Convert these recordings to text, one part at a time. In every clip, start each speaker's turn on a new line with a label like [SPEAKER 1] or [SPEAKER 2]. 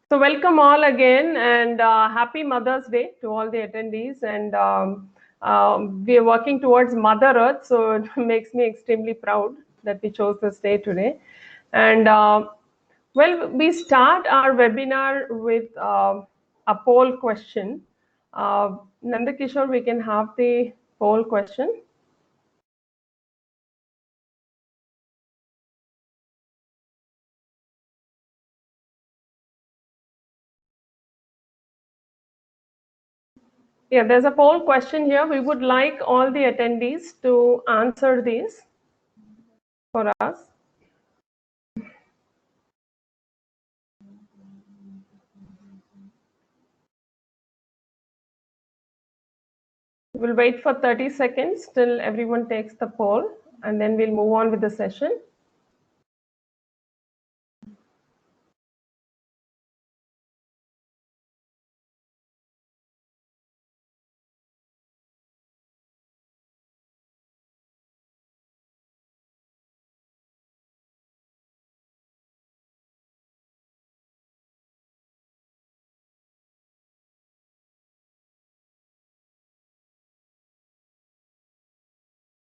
[SPEAKER 1] So welcome all again, and happy Mother's Day to all the attendees. And we are working towards Mother Earth, so it makes me extremely proud that we chose this day today. And well, we start our webinar with a poll question. Nandakishore, we can have the poll question. Yeah, there's a poll question here. We would like all the attendees to answer these for us. We'll wait for 30 seconds till everyone takes the poll, and then we'll move on with the session.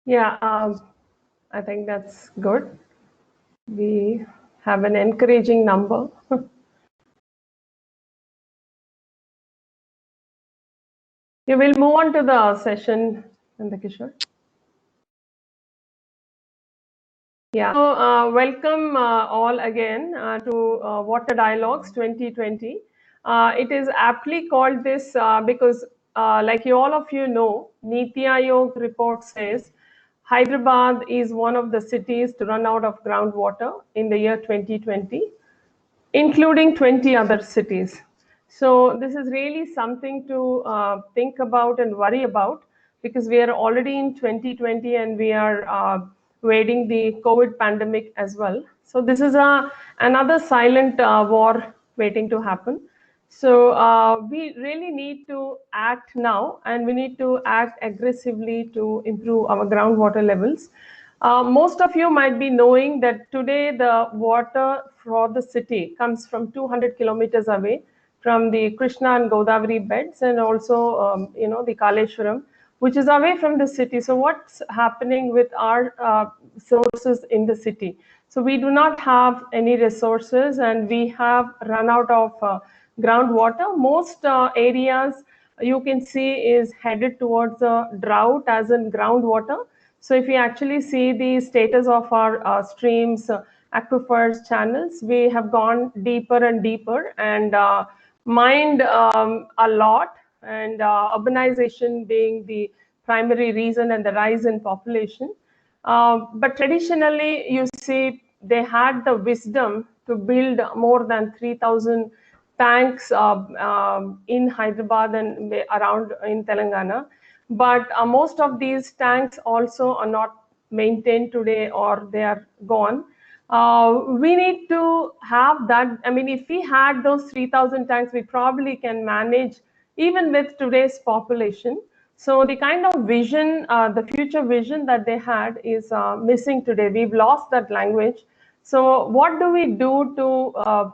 [SPEAKER 1] Yeah, I think that's good. We have an encouraging number. Yeah, we'll move on to the session, Nandakishore. Yeah, so welcome all again to Water Dialogues 2020. It is aptly called this because, like all of you know, Niti Aayog report says Hyderabad is one of the cities to run out of groundwater in the year 2020, including 20 other cities. So this is really something to think about and worry about, because we are already in 2020 and we are wading the COVID pandemic as well. So this is another silent war waiting to happen. So we really need to act now, and we need to act aggressively to improve our groundwater levels. Most of you might be knowing that today the water for the city comes from 200 kilometers away from the Krishna and Godavari beds, and also the Kaleshwaram, which is away from the city. So what's happening with our sources in the city? So we do not have any resources, and we have run out of groundwater. Most areas you can see is headed towards a drought, as in groundwater. So if you actually see the status of our streams, aquifers, channels, we have gone deeper and deeper and mined a lot, and urbanization being the primary reason and the rise in population. But traditionally, you see, they had the wisdom to build more than 3,000 tanks in Hyderabad and around in Telangana. But most of these tanks also are not maintained today, or they are gone. We need to have that. I mean, if we had those 3,000 tanks, we probably can manage even with today's population. So the kind of vision, the future vision that they had is missing today. We've lost that language. So what do we do to,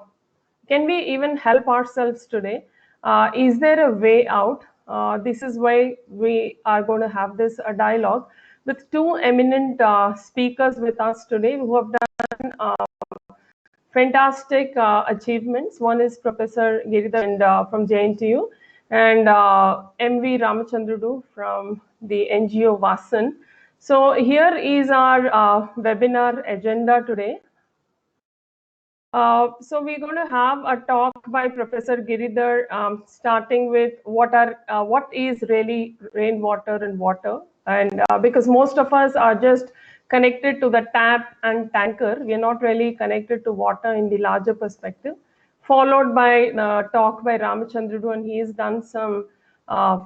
[SPEAKER 1] can we even help ourselves today? Is there a way out? This is why we are going to have this dialogue with two eminent speakers with us today who have done fantastic achievements. One is Professor Giridhar and, from JNTU, and MV Ramachandrudu from the NGO Vasan. So here is our webinar agenda today. So we're going to have a talk by Professor Giridhar, starting with what is really rainwater and water, and because most of us are just connected to the tap and tanker, we are not really connected to water in the larger perspective. Followed by the talk by Ramachandrudu, and he has done some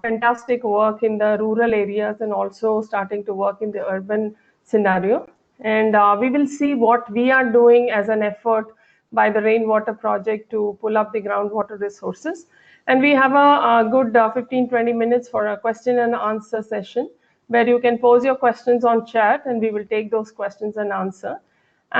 [SPEAKER 1] fantastic work in the rural areas and also starting to work in the urban scenario. And we will see what we are doing as an effort by the Rainwater Project to pull up the groundwater resources. And we have a good 15-20 minutes for a question and answer session, where you can pose your questions on chat and we will take those questions and answer.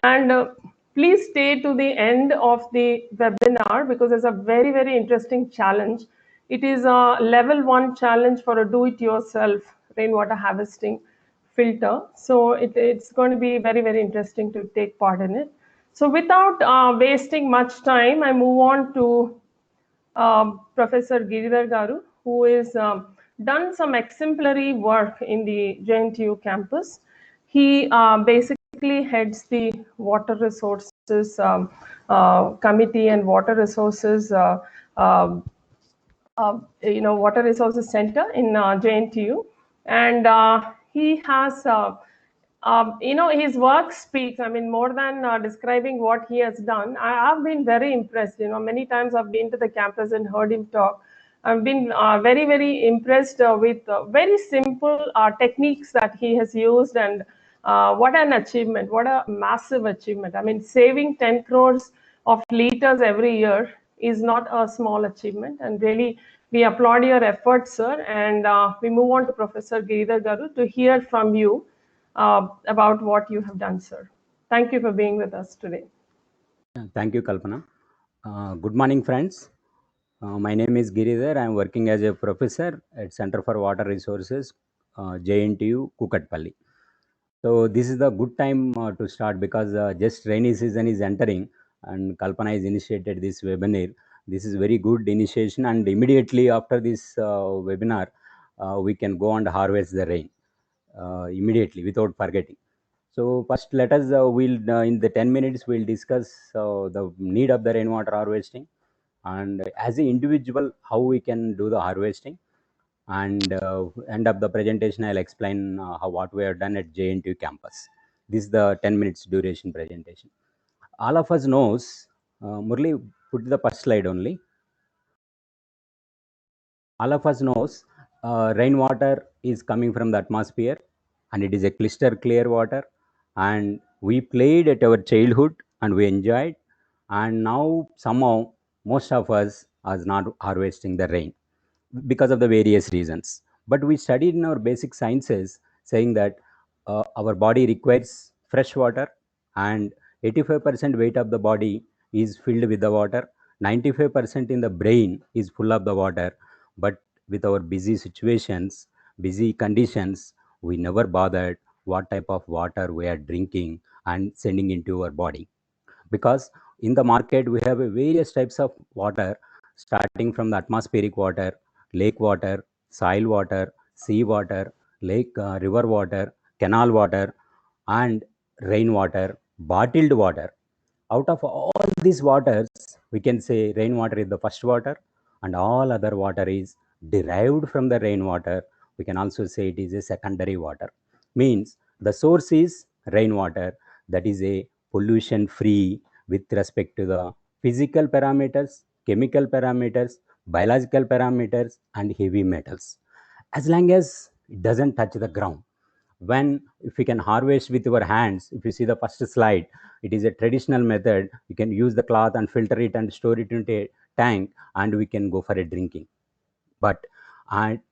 [SPEAKER 1] And please stay to the end of the webinar because it's a very, very interesting challenge. It is a level 1 challenge for a do-it-yourself rainwater harvesting filter. So it's going to be very, very interesting to take part in it. So without wasting much time, I move on to Professor Giridhar Garu, who has done some exemplary work in the JNTU campus. He basically heads the Water Resources Committee and Water Resources uh, Water Resources Center in JNTU, and he has, his work speaks. I mean, more than describing what he has done, I've been very impressed. Many times I've been to the campus and heard him talk. I've been very, very impressed with very simple techniques that he has used, and what an achievement! What a massive achievement! I mean, saving 10 crores of liters every year is not a small achievement, and really we applaud your efforts, sir. And we move on to Professor Giridhar Garu to hear from you about what you have done, sir. Thank you for being with us today.
[SPEAKER 2] Thank you, Kalpana. Good morning, friends. My name is Giridhar. I am working as a professor at Center for Water Resources, JNTU, Kukatpalli. So this is the good time to start because just rainy season is entering and Kalpana has initiated this webinar. This is very good initiation, and immediately after this webinar, we can go and harvest the rain immediately without forgetting. So first, let us we'll in the 10 minutes we'll discuss the need of the rainwater harvesting, and as an individual how we can do the harvesting, and end of the presentation I'll explain how what we have done at JNTU campus. This is the 10 minutes duration presentation. All of us knows, Murli, put the first slide only. All of us knows rainwater is coming from the atmosphere, and it is a crystal clear water, and we played at our childhood and we enjoyed, and now somehow most of us are not harvesting the rain because of the various reasons. But we studied in our basic sciences saying that our body requires fresh water, and 85% weight of the body is filled with the water, 95% in the brain is full of the water. But with our busy situations, busy conditions, we never bothered what type of water we are drinking and sending into our body, because in the market we have various types of water, starting from the atmospheric water, lake water, soil water, sea water, lake river water, canal water, and rainwater, bottled water. Out of all these waters, we can say rainwater is the first water, and all other water is derived from the rainwater. We can also say it is a secondary water. Means the source is rainwater, that is a pollution free with respect to the physical parameters, chemical parameters, biological parameters, and heavy metals. As long as it doesn't touch the ground. When if we can harvest with our hands, if you see the first slide, it is a traditional method. You can use the cloth and filter it and store it into a tank, and we can go for a drinking. But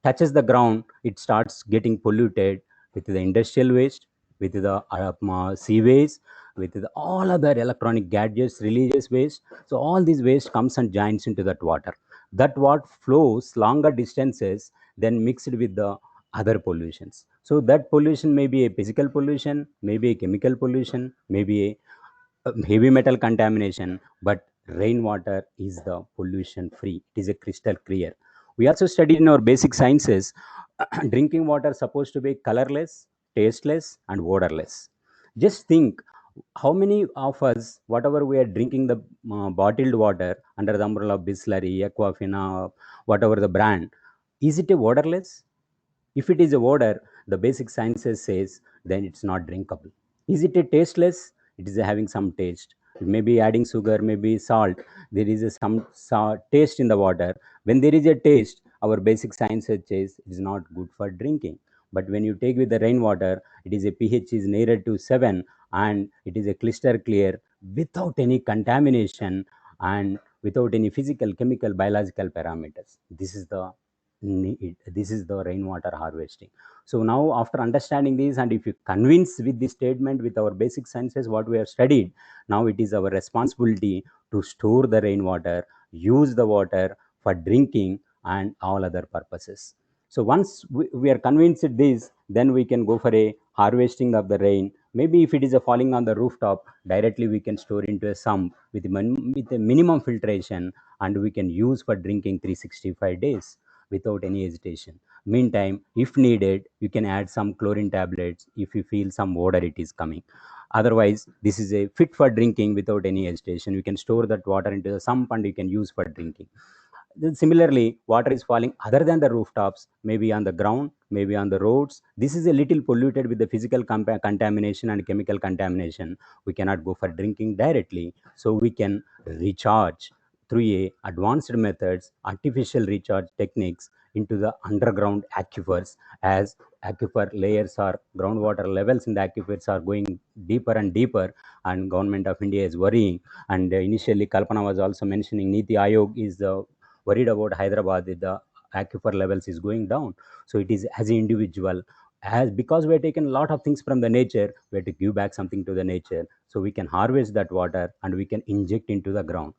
[SPEAKER 2] touches the ground, it starts getting polluted with the industrial waste, with the sewage, with the, all other electronic gadgets, religious waste. So all these waste comes and joins into that water. That what flows longer distances, then mixed with the other pollutions. So that pollution may be a physical pollution, maybe a chemical pollution, maybe a heavy metal contamination, but rainwater is the pollution free. It is a crystal clear. We also studied in our basic sciences drinking water is supposed to be colorless, tasteless, and odorless. Just think how many of us, whatever we are drinking the bottled water under the umbrella of Bisleri, Aquafina, whatever the brand, is it a odorless? If it is a odor, the basic sciences says then it's not drinkable. Is it a tasteless? It is having some taste. Maybe adding sugar, maybe salt. There is some taste in the water. When there is a taste, our basic sciences says it is not good for drinking. But when you take with the rainwater, it is a pH is nearer to 7, and it is a crystal clear without any contamination and without any physical, chemical, biological parameters. This is the need. This is the rainwater harvesting. So now, after understanding this, and if you convince with this statement with our basic sciences what we have studied, now it is our responsibility to store the rainwater, use the water for drinking and all other purposes. So once we are convinced this, then we can go for a harvesting of the rain. Maybe if it is a falling on the rooftop, directly we can store into a sump with a minimum filtration, and we can use for drinking 365 days without any hesitation. Meantime, if needed, you can add some chlorine tablets if you feel some odor it is coming. Otherwise, this is a fit for drinking without any hesitation. You can store that water into the sump and you can use for drinking. Then similarly, water is falling other than the rooftops, maybe on the ground, maybe on the roads. This is a little polluted with the physical contamination and chemical contamination. We cannot go for drinking directly, so we can recharge through a advanced methods, artificial recharge techniques into the underground aquifers. As aquifer layers or groundwater levels in the aquifers are going deeper and deeper, and government of India is worrying. And initially Kalpana was also mentioning, Niti Ayog is worried about Hyderabad, the aquifer levels is going down. So it is as an individual, as because we have taken a lot of things from the nature, we have to give back something to the nature. So we can harvest that water and we can inject into the ground.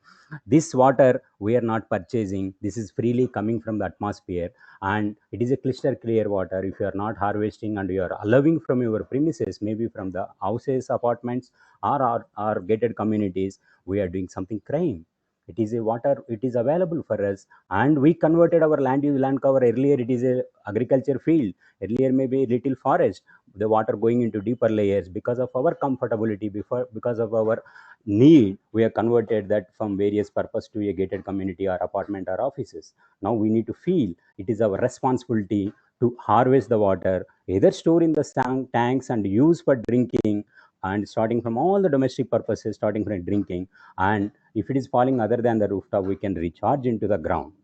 [SPEAKER 2] This water we are not purchasing. This is freely coming from the atmosphere, and it is a crystal clear water. If you are not harvesting and you are allowing from your premises, maybe from the houses, apartments, or gated communities, we are doing something crime. It is a water, it is available for us, and we converted our land use land cover. Earlier it is a agriculture field, earlier maybe little forest, the water going into deeper layers. Because of our comfortability, because of our need, we have converted that from various purpose to a gated community or apartment or offices. Now we need to feel it is our responsibility to harvest the water, either store in the tanks and use for drinking, and starting from all the domestic purposes, starting from drinking. And if it is falling other than the rooftop, we can recharge into the ground.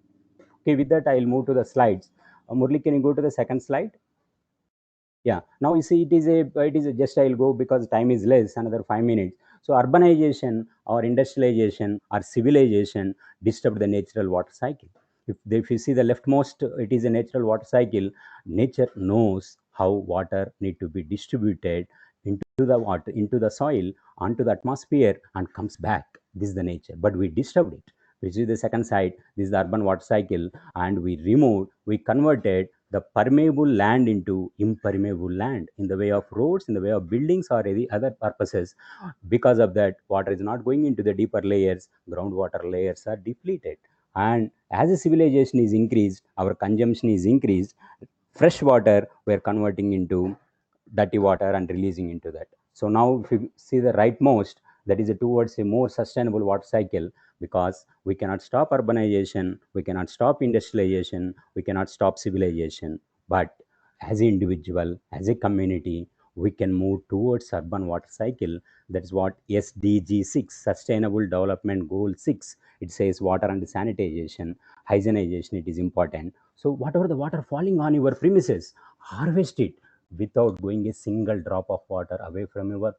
[SPEAKER 2] Okay, with that I'll move to the slides. Murli, can you go to the second slide? Yeah, now you see it is a just I'll go because time is less, another 5 minutes. So urbanization or industrialization or civilization disturbed the natural water cycle. If you see the leftmost, it is a natural water cycle. Nature knows how water need to be distributed into the water, into the soil, onto the atmosphere, and comes back. This is the nature, but we disturbed it, which is the second side. This is the urban water cycle, and we converted the permeable land into impermeable land in the way of roads, in the way of buildings, or any other purposes. Because of that, water is not going into the deeper layers, groundwater layers are depleted. And as the civilization is increased, our consumption is increased, fresh water we're converting into dirty water and releasing into that. So now if you see the rightmost, that is towards a more sustainable water cycle, because we cannot stop urbanization, we cannot stop industrialization, we cannot stop civilization. But as an individual, as a community, we can move towards urban water cycle. That's what SDG 6, Sustainable Development Goal 6, it says water and sanitation, hygienization, it is important. So whatever the water falling on your premises, harvest it without going a single drop of water away from your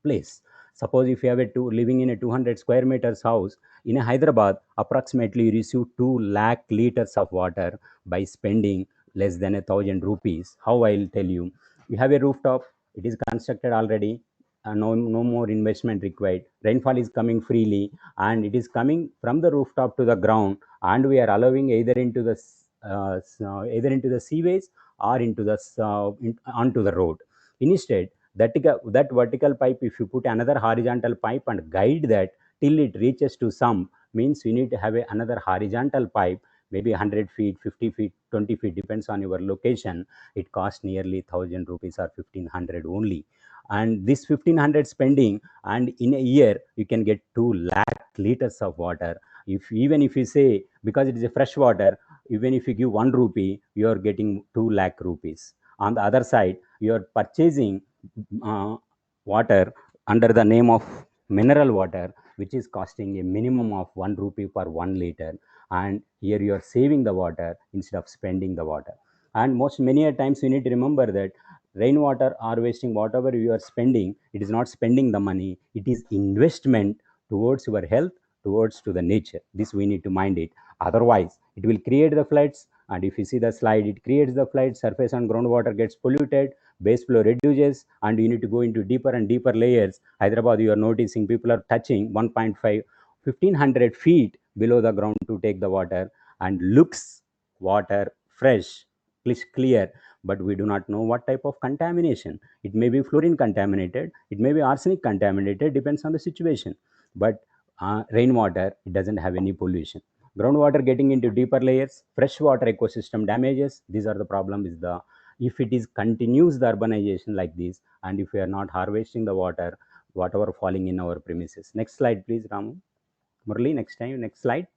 [SPEAKER 2] place. Suppose if you have living in a 200 square meters house in a Hyderabad, approximately you receive 2 lakh liters of water by spending less than 1,000 rupees. How I'll tell you? You have a rooftop, it is constructed already, no more investment required. Rainfall is coming freely, and it is coming from the rooftop to the ground, and we are allowing either into the seaways or into onto the road. Instead, that vertical pipe, if you put another horizontal pipe and guide that till it reaches to some, means you need to have another horizontal pipe, maybe 100 feet, 50 feet, 20 feet, depends on your location. It costs nearly 1,000 rupees or 1,500 only. And this 1,500 spending, and in a year you can get 2 lakh liters of water. Even if you say, because it is a fresh water, even if you give 1 rupee, you are getting 2 lakh rupees. On the other side, you are purchasing uh, water under the name of mineral water, which is costing a minimum of 1 rupee per 1 liter. And here you are saving the water instead of spending the water. And most many a times you need to remember that rainwater harvesting, whatever you are spending, it is not spending the money, it is investment towards your health, towards to the nature. This we need to mind it. Otherwise, it will create the floods, And if you see the slide, it creates the flood, surface and groundwater gets polluted, base flow reduces, and you need to go into deeper and deeper layers. Hyderabad, you are noticing people are touching 1.5, 1500 feet below the ground to take the water, and looks water fresh, clear, but we do not know what type of contamination. It may be fluorine contaminated, it may be arsenic contaminated, depends on the situation. But rainwater, it doesn't have any pollution. Groundwater getting into deeper layers, freshwater ecosystem damages. These are the problem is the, if it is continues the urbanization like this, and if we are not harvesting the water, whatever falling in our premises. Next slide, please, Ramu. Murali, next time, next slide.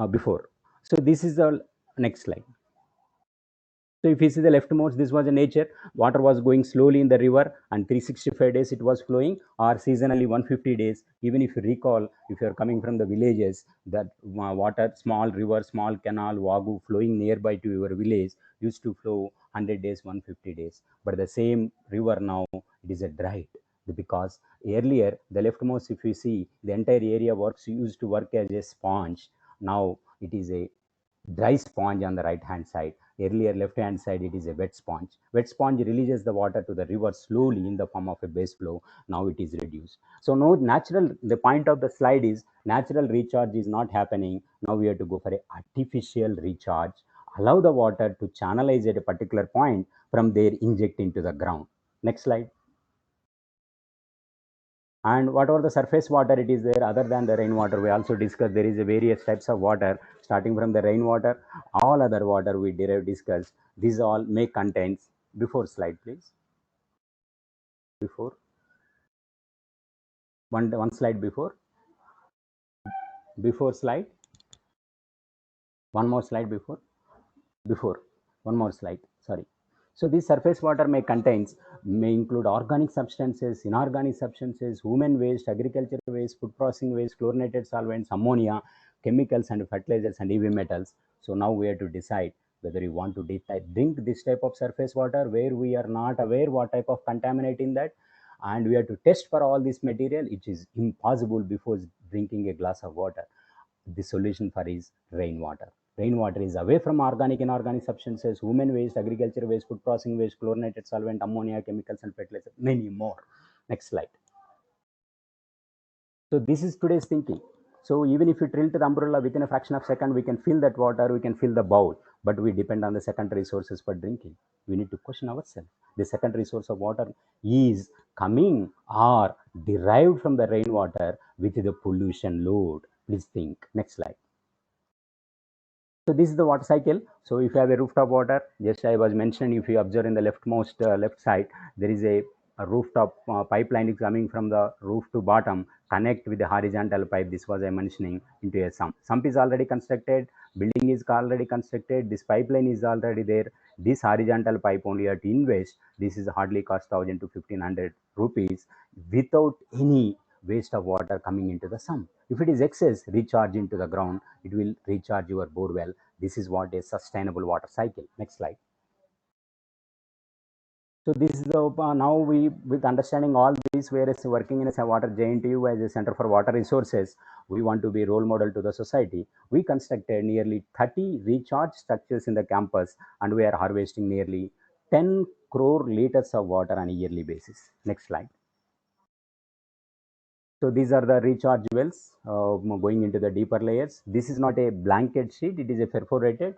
[SPEAKER 2] Before. So this is the next slide. So if you see the leftmost, this was a nature. Water was going slowly in the river, and 365 days it was flowing, or seasonally 150 days. Even if you recall, if you are coming from the villages, that water, small river, small canal, Wagu flowing nearby to your village used to flow 100 days, 150 days. But the same river now, it is a dried, because earlier the leftmost, if you see, the entire area works used to work as a sponge. Now it is a dry sponge on the right hand side. Earlier left hand side, it is a wet sponge. Wet sponge releases the water to the river slowly in the form of a base flow. Now it is reduced. So no natural, the point of the slide is natural recharge is not happening. Now we have to go for a artificial recharge. Allow the water to channelize at a particular point, from there inject into the ground. Next slide. And whatever the surface water it is there, other than the rainwater, we also discussed there is a various types of water, starting from the rainwater, all other water we discussed. These all may contains, before slide please, before, one slide before slide, one more slide before, one more slide, sorry. So this surface water may include organic substances, inorganic substances, human waste, agriculture waste, food processing waste, chlorinated solvents, ammonia, chemicals and fertilizers, and heavy metals. So now we have to decide whether you want to drink this type of surface water, where we are not aware what type of contaminant in that, and we have to test for all this material. It is impossible before drinking a glass of water. The solution for is rainwater. Rainwater is away from organic and inorganic substances, human waste, agriculture waste, food processing waste, chlorinated solvent, ammonia, chemicals and fertilizers, many more. Next slide. So this is today's thinking. So even if you tilt the umbrella within a fraction of a second, we can fill that water, we can fill the bowl, but we depend on the secondary sources for drinking. We need to question ourselves. The secondary source of water is coming or derived from the rainwater with the pollution load. Please think. Next slide. So this is the water cycle. So if you have a rooftop water, just I was mentioning, if you observe in the leftmost left side, there is a rooftop pipeline is coming from the roof to bottom, connect with the horizontal pipe. This was I mentioning into a sump. Sump is already constructed, building is already constructed, this pipeline is already there. This horizontal pipe only at invest. This is hardly cost 1000 to 1500 rupees without any waste of water coming into the sump. If it is excess, recharge into the ground, it will recharge your bore well. This is what is sustainable water cycle. Next slide. So this is the now we, with understanding all these, whereas working in a water JNTU as a center for water resources, we want to be role model to the society. We constructed nearly 30 recharge structures in the campus, and we are harvesting nearly 10 crore liters of water on a yearly basis. Next slide. So these are the recharge wells going into the deeper layers. This is not a blanket sheet, it is a perforated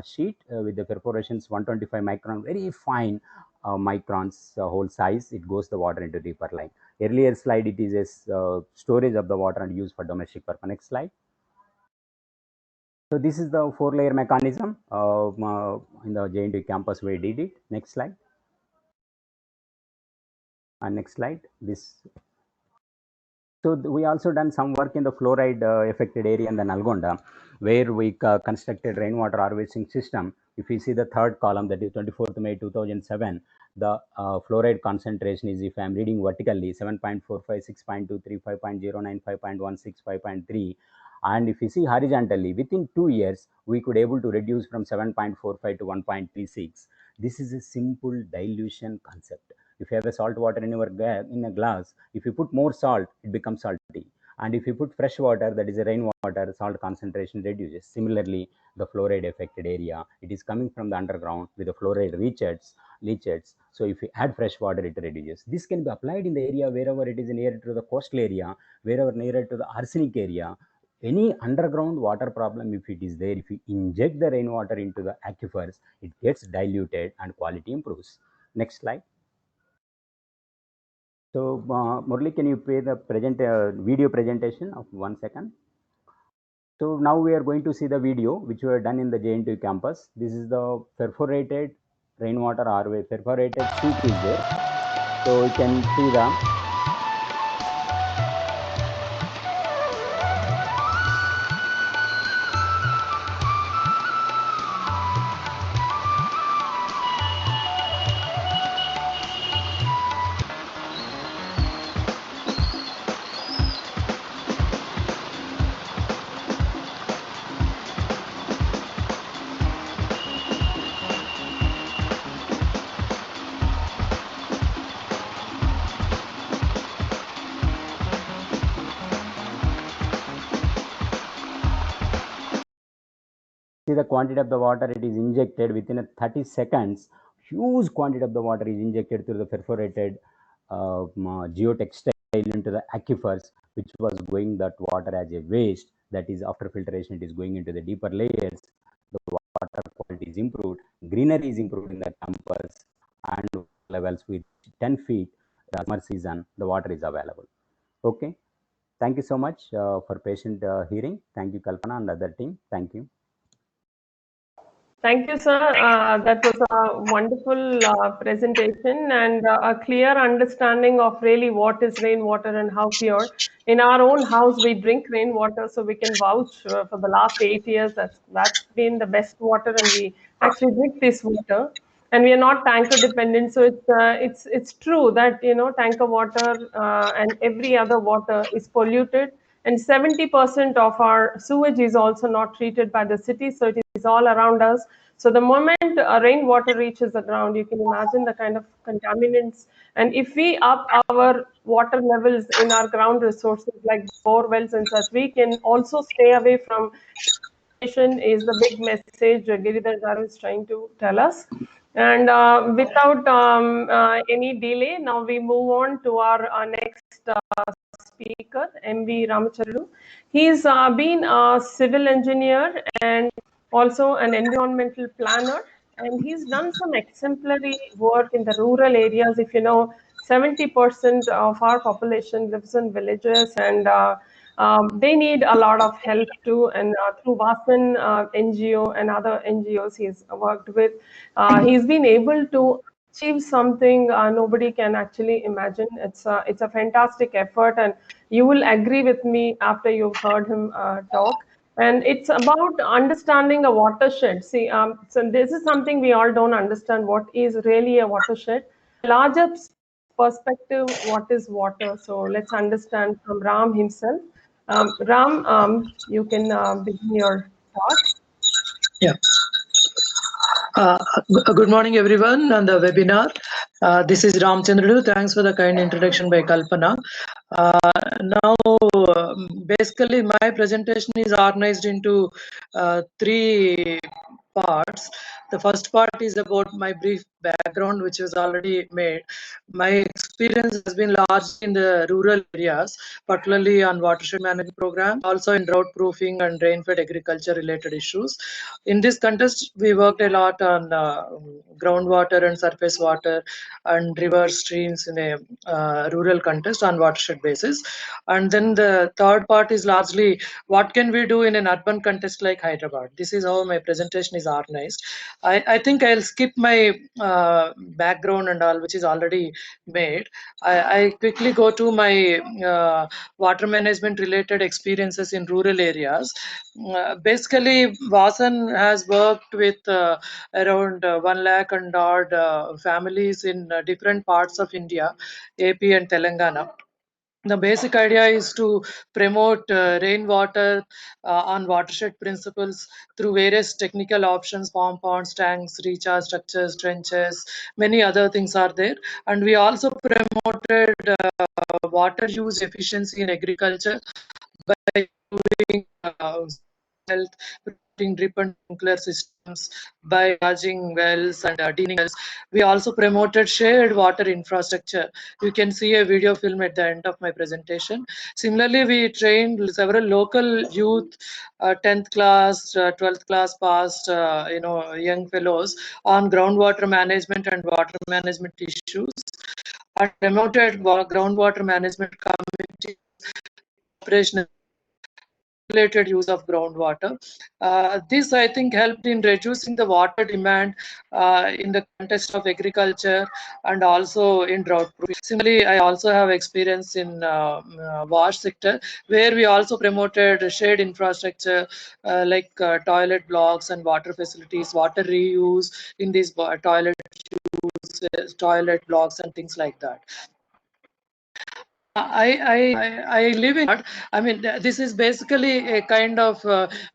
[SPEAKER 2] sheet with the perforations 125 micron, very fine microns whole size. It goes the water into deeper line. Earlier slide, it is a storage of the water and used for domestic purpose. Next slide. So this is the 4-layer mechanism in the JNTU campus we did it. Next slide. And next slide. This. So we also done some work in the fluoride affected area in the Nalgonda, where we constructed rainwater harvesting system. If you see the third column, that is 24th May 2007, the fluoride concentration is, if I am reading vertically, 7.45, 6.23, 5.09, 5.16, 5.3. And if you see horizontally, within 2 years, we could able to reduce from 7.45 to 1.36. This is a simple dilution concept. If you have a salt water in your in a glass, if you put more salt, it becomes salty. And if you put fresh water, that is a rainwater, salt concentration reduces. Similarly, the fluoride affected area, it is coming from the underground with the fluoride leachates. So if you add fresh water, it reduces. This can be applied in the area wherever it is near to the coastal area, wherever nearer to the arsenic area. Any underground water problem, if it is there, if you inject the rainwater into the aquifers, it gets diluted and quality improves. Next slide. So, Murli, can you play the video presentation of 1 second? So now we are going to see the video which we have done in the JNTU campus. This is the perforated rainwater or perforated chute is there. So you can see the see the quantity of the water it is injected within 30 seconds. Huge quantity of the water is injected through the perforated geotextile into the aquifers, which was going that water as a waste. That is, after filtration, it is going into the deeper layers. The water quality is improved, greenery is improved in the campus, and levels with 10 feet. The summer season, the water is available. Okay. Thank you so much for patient hearing. Thank you, Kalpana and other team. Thank you.
[SPEAKER 1] Thank you, sir. That was a wonderful presentation and a clear understanding of really what is rainwater and how pure. In our own house, we drink rainwater, so we can vouch for the last 8 years. That's been the best water, and we actually drink this water. And we are not tanker dependent, so it's true that tanker water and every other water is polluted, and 70% of our sewage is also not treated by the city, so it is all around us. So the moment rainwater reaches the ground, you can imagine the kind of contaminants. And if we up our water levels in our ground resources like bore wells and such, we can also stay away from is the big message Giridhar Garu is trying to tell us. And without any delay, now we move on to our next speaker, M.V. Ramacharlu. He's been a civil engineer and also an environmental planner, and he's done some exemplary work in the rural areas. If you know, 70% of our population lives in villages, and they need a lot of help too. And through Vasan NGO and other NGOs he's worked with, he's been able to achieve something nobody can actually imagine. It's a fantastic effort, and you will agree with me after you've heard him talk. And it's about understanding a watershed. See, so this is something we all don't understand. What is really a watershed? Larger perspective, what is water? So let's understand from Ram himself. Ram, you can begin your talk.
[SPEAKER 3] Yeah. Good morning, everyone, on the webinar. This is Ram Chandru. Thanks for the kind introduction by Kalpana. Now, basically, my presentation is organized into 3 parts. The first part is about my brief background, which was already made. My experience has been largely in the rural areas, particularly on watershed management program, also in drought proofing and rain-fed agriculture related issues. In this context, we worked a lot on groundwater and surface water and river streams in a rural context on watershed basis. And then the third part is largely what can we do in an urban context like Hyderabad. This is how my presentation is organized. I think I'll skip my background and all, which is already made. I quickly go to my water management related experiences in rural areas. Basically, Vasan has worked with around 1 lakh and odd families in different parts of India, AP and Telangana. The basic idea is to promote rainwater on watershed principles through various technical options, pump ponds, tanks, recharge structures, trenches, many other things are there. And we also promoted water use efficiency in agriculture by doing health, putting drip and sprinkler systems, by charging wells and deaning wells. We also promoted shared water infrastructure. You can see a video film at the end of my presentation. Similarly, we trained several local youth, 10th class, 12th class passed, young fellows on groundwater management and water management issues, and promoted groundwater management committee operational regulated use of groundwater. This, I think, helped in reducing the water demand in the context of agriculture and also in drought. Similarly, I also have experience in wash sector, where we also promoted shared infrastructure like toilet blocks and water facilities, water reuse in these toilet blocks and things like that. I live in. I mean, this is basically a kind of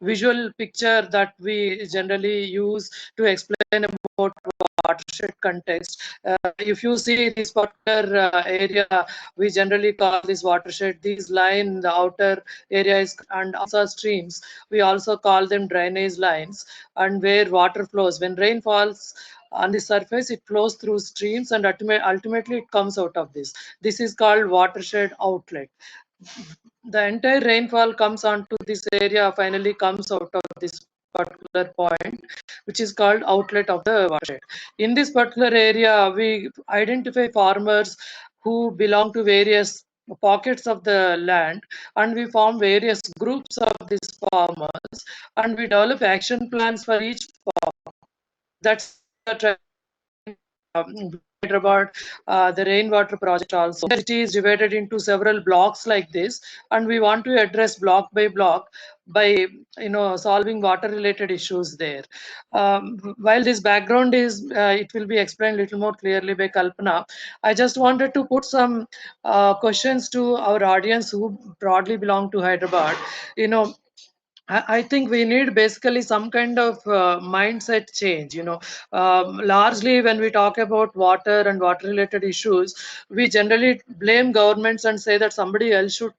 [SPEAKER 3] visual picture that we generally use to explain about watershed context. If you see this particular area, we generally call this watershed. These line the outer areas and also streams. We also call them drainage lines, and where water flows. When rain falls on the surface, it flows through streams, and ultimately it comes out of this. This is called watershed outlet. The entire rainfall comes onto this area, finally comes out of this particular point, which is called outlet of the watershed. In this particular area, we identify farmers who belong to various pockets of the land, and we form various groups of these farmers, and we develop action plans for each farmer. That's Hyderabad, the rainwater project also. The city is divided into several blocks like this, and we want to address block by block by solving water related issues there. While this background is, it will be explained a little more clearly by Kalpana. I just wanted to put some questions to our audience who broadly belong to Hyderabad. I think we need basically some kind of mindset change. Largely when we talk about water and water related issues, we generally blame governments and say that somebody else should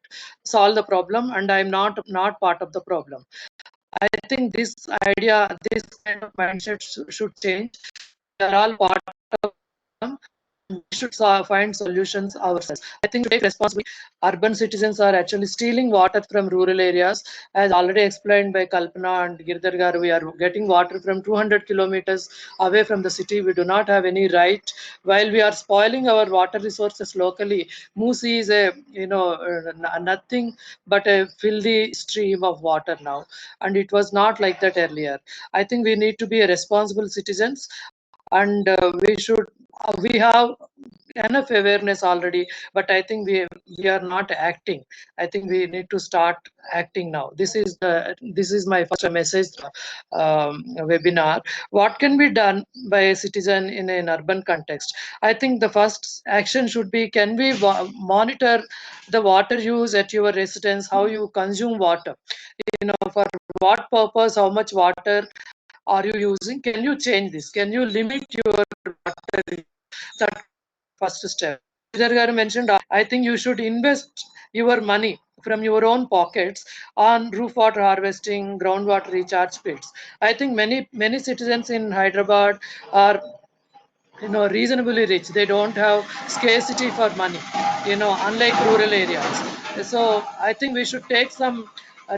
[SPEAKER 3] solve the problem, and I'm not part of the problem. I think this idea, this kind of mindset should change. We are all part of them. We should find solutions ourselves. I think to take responsibility, urban citizens are actually stealing water from rural areas. As already explained by Kalpana and Girdhar Garu, we are getting water from 200 kilometers away from the city. We do not have any right. While we are spoiling our water resources locally, Musi is nothing but a filthy stream of water now, and it was not like that earlier. I think we need to be a responsible citizens, and we have enough awareness already, but I think we are not acting. I think we need to start acting now. This is my first message webinar. What can be done by a citizen in an urban context? I think the first action should be, can we monitor the water use at your residence, how you consume water, for what purpose, how much water are you using? Can you change this? Can you limit your water use? That first step. Garu mentioned, I think you should invest your money from your own pockets on roof water harvesting, groundwater recharge pits. I think many citizens in Hyderabad are reasonably rich. They don't have scarcity for money, unlike rural areas. So I think we should take some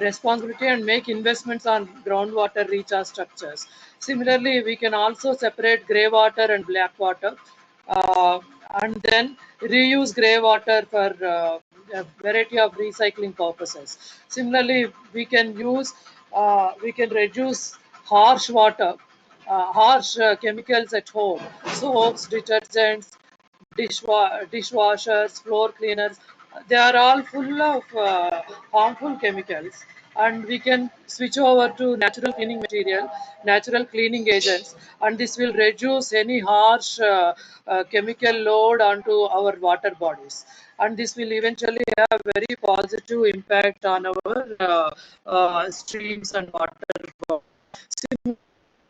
[SPEAKER 3] responsibility and make investments on groundwater recharge structures. Similarly, we can also separate grey water and black water, uh, and then reuse grey water for a variety of recycling purposes. Similarly, we can reduce harsh water, harsh chemicals at home, soaps, detergents, dishwashers, floor cleaners. They are all full of harmful chemicals, and we can switch over to natural cleaning material, natural cleaning agents, and this will reduce any harsh chemical load onto our water bodies. And this will eventually have very positive impact on our streams and water bodies.